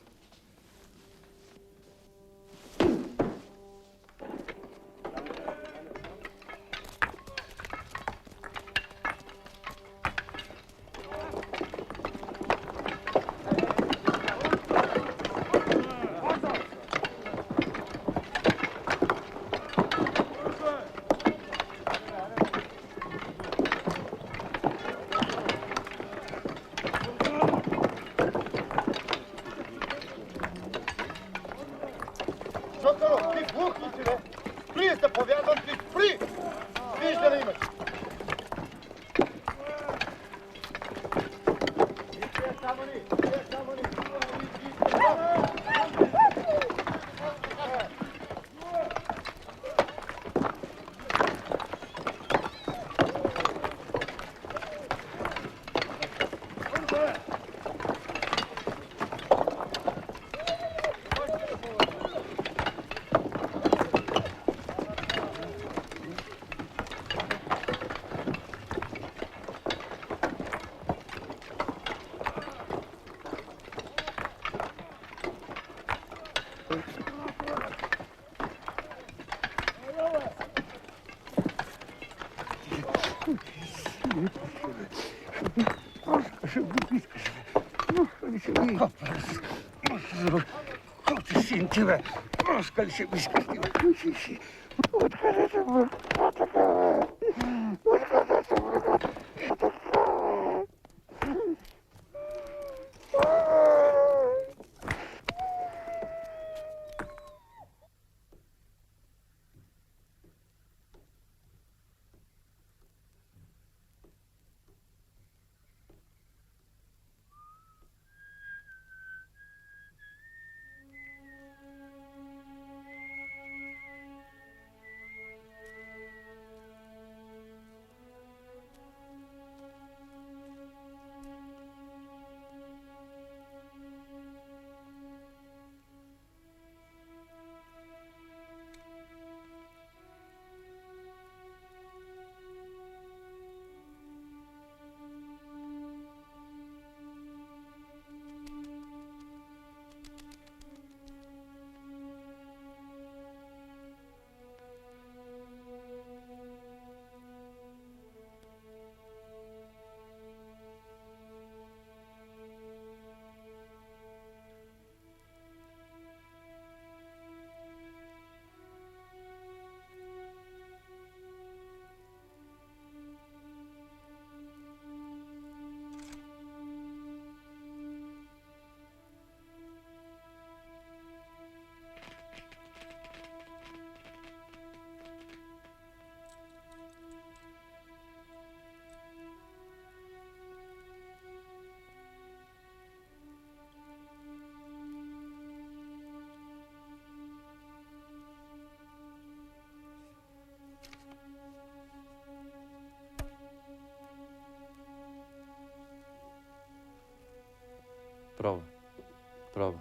Пробва. Пробва.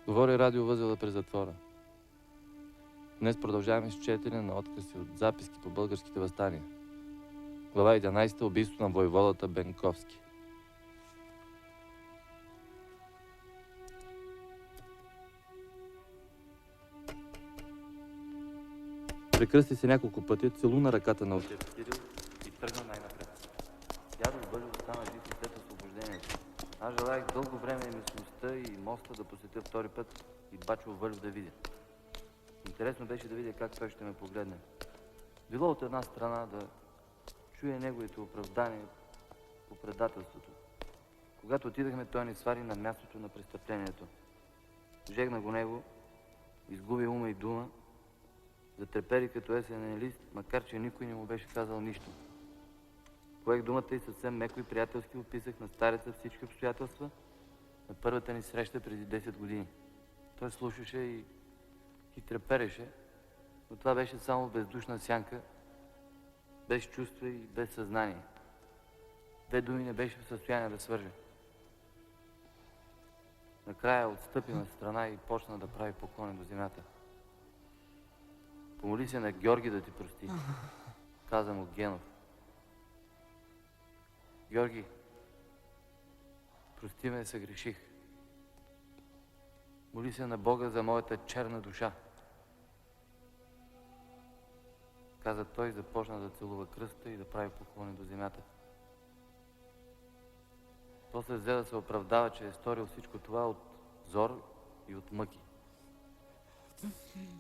Говори радиовъзела през затвора. Днес продължаваме с четене на откъси от записки по българските въстания. Глава 11. Убийство на войводата Бенковски. Прекръсти се няколко пъти, целуна ръката на отец Кирил и тръгна най-напред. Дядо Бълю остана жив и след освобождението. Аз желаях дълго време и местността и моста да посетя втори път и бачо Вълю да видя. Интересно беше да видя как той ще ме погледне. Било от една страна да чуя неговите оправдания по предателството. Когато отидахме, той ни свари на мястото на престъплението. Жегна го него, изгуби ума и дума, затрепери като есенен лист, макар че никой не му беше казал нищо. Поех думата и съвсем меко и приятелски описах на стареца всички обстоятелства на първата ни среща преди 10 години. Той слушаше и трепереше, но това беше само бездушна сянка, без чувства и без съзнание. 2 думи не беше в състояние да свърже. Накрая отстъпи на страна и почна да прави поклони до земята. Помоли се на Георги да ти прости, каза му Генов. Георги, прости ме, съгреших. Моли се на Бога за моята черна душа. Каза той и започна да целува кръста и да прави поклони до земята. После взе да се оправдава, че е сторил всичко това от зор и от мъки.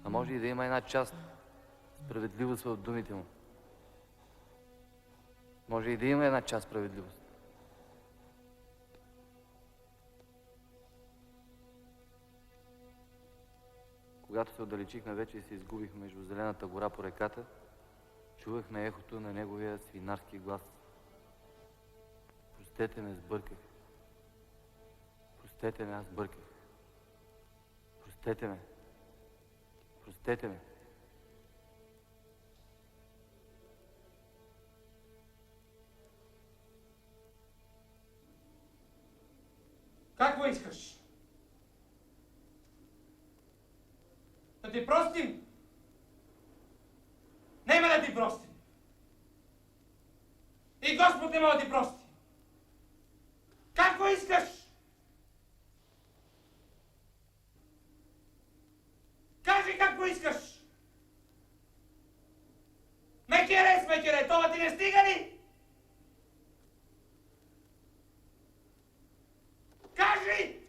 А може и да има една част справедливост в думите му. Може и да има една част справедливост. Когато се отдалечихме вече и се изгубихме между зелената гора по реката, чувахме ехото на неговия свинарски глас. Простете ме, сбърках. Простете ме, аз бърках. Простете ме. Простете ме. Какво искаш? Да ти простим? Нема да ти простим. И Господ нема да ти прости. Какво искаш? Кажи какво искаш. Мекере, това ти не стига ли? Кажи!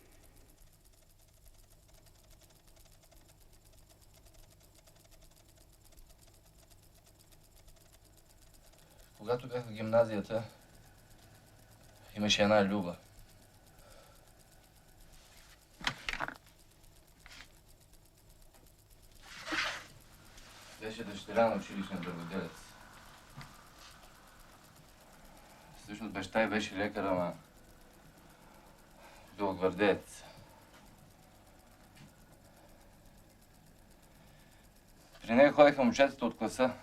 Когато бях в гимназията, имаше една Люба. Беше дъщеря на училищен дърводелец. Всъщност баща й беше лекар, ама белогвардеец. При нея ходеха момчетата от класа.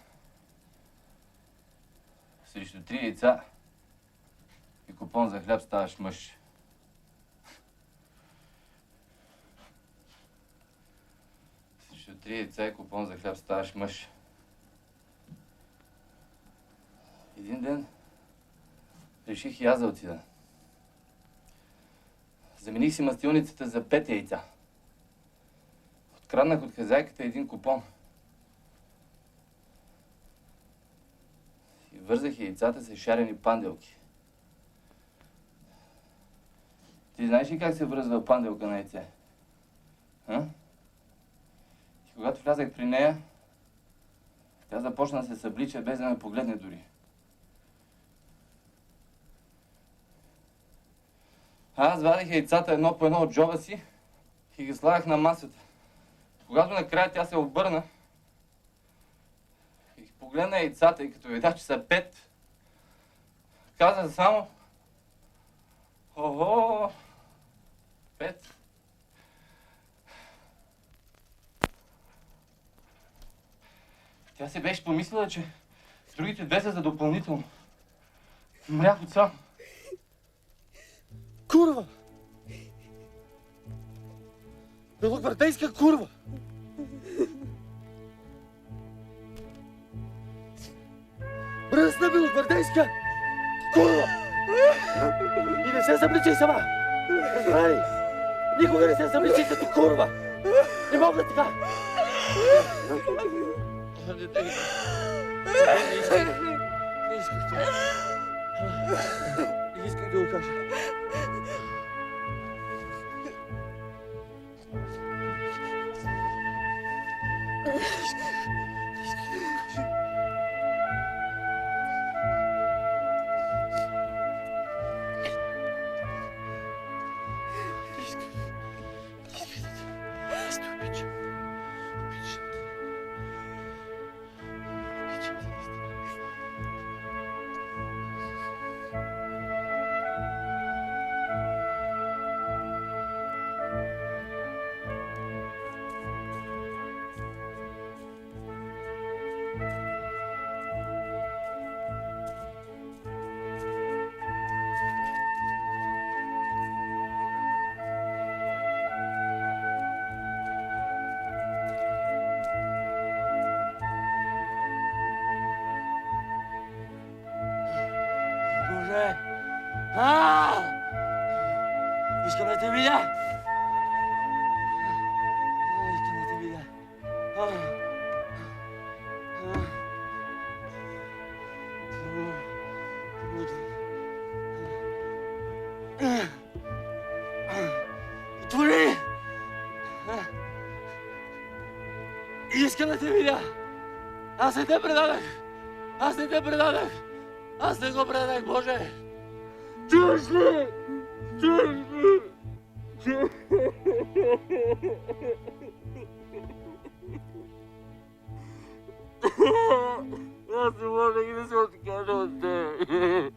Срещу 3 яйца и купон за хляб ставаш мъж. Срещу 3 яйца и купон за хляб ставаш мъж. Един ден реших и аз да отида. Замених си мастилницата за 5 яйца. Откраднах от хазяйката един купон. И вързах яйцата с шарени панделки. Ти знаеш ли как се връзва панделка на яйце? А? И когато влязах при нея, тя започна да се съблича без да ме погледне дори. Аз вадих яйцата едно по едно от джоба си и ги слагах на масата. Когато накрая тя се обърна и погледна яйцата и като видя, че са 5, каза само: "Ого, 5. Тя се беше помислила, че другите 2 са за допълнително. Мрях от срам. Курва! Белогвардейска курва! Мръсна белогвардейска курва! И не се събличай сама! Разбрали? Никога не се събличай като курва! Не мога така! Не исках това. Не исках да го кажа. Боже! Искам да те видя! Искам да те видя! Отвори! Искам да те видя! Аз не те предадах! Аз не те предадах! Аз не го предадах, Боже! Чуеш ли? Чуеш ли? Аз не можех да се откажа от теб.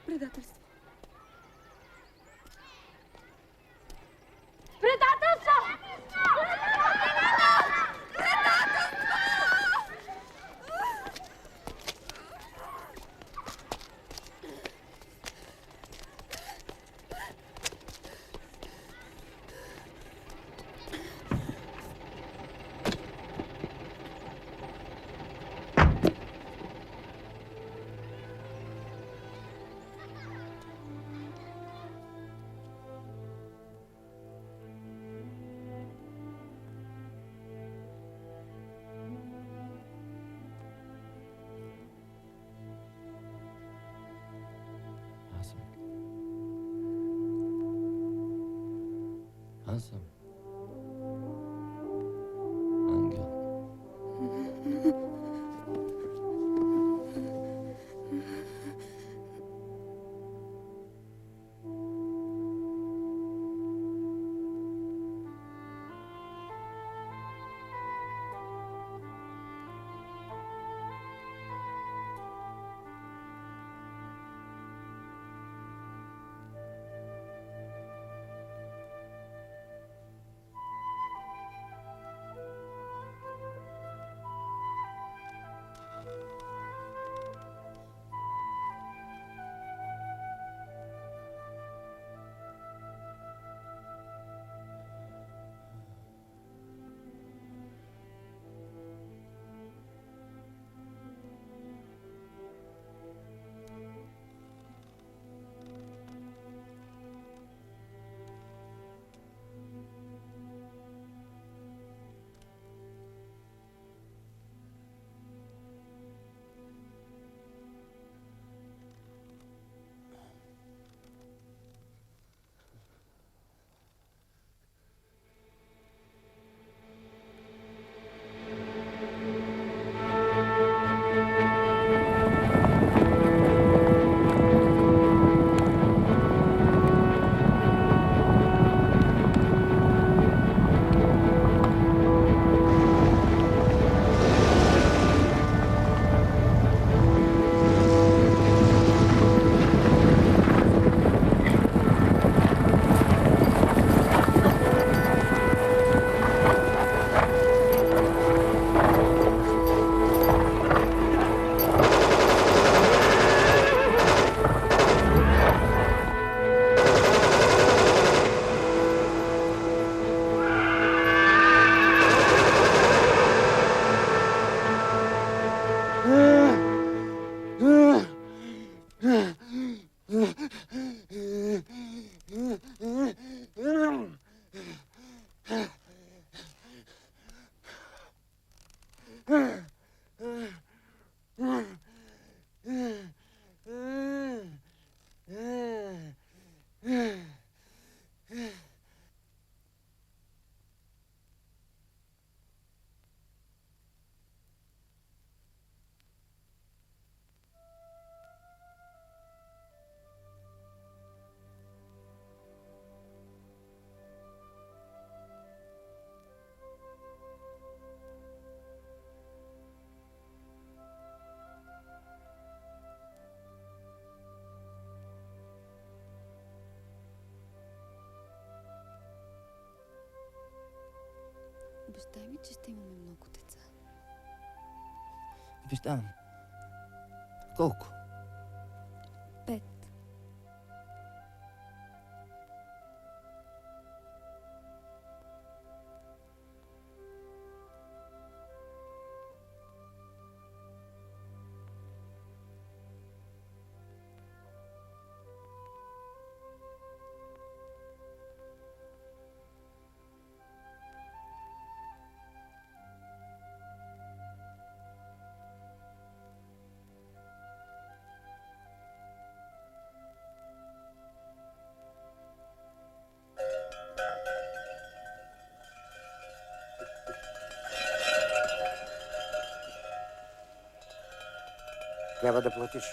Предателство. Предателство! Аз съм ангел. Обещай ми, че ще имаме много деца. Обещавам. Колко? 5. Трябва да платиш.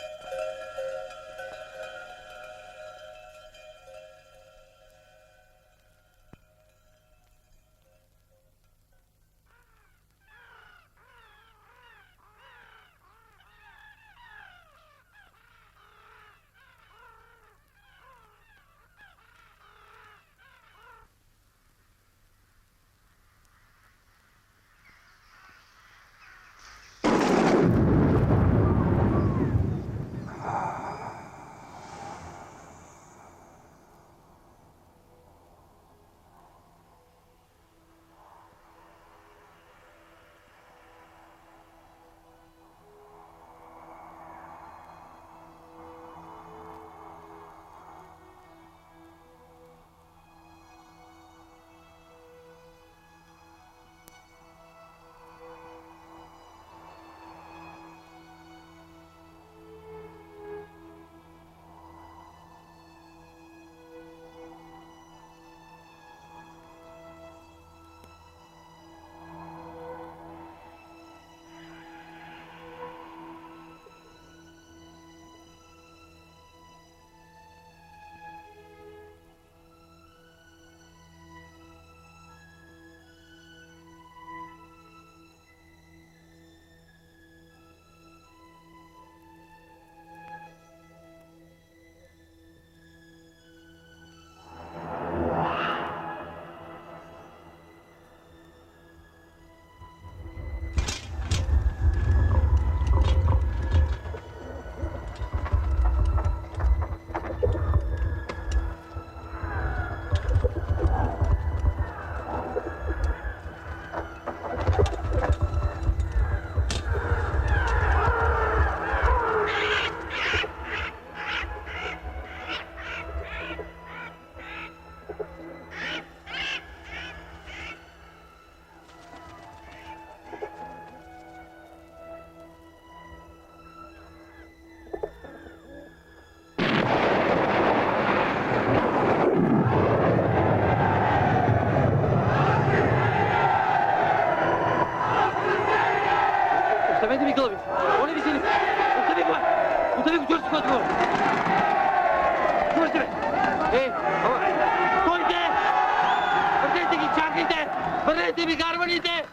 Оставете ми гълъби! Моля ви, сини! Остави го! Остави го, чуеш си който говори! Чуваш бе! Стойте! Върнете ги, чакайте! Върнете ми гарваните!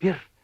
вампир.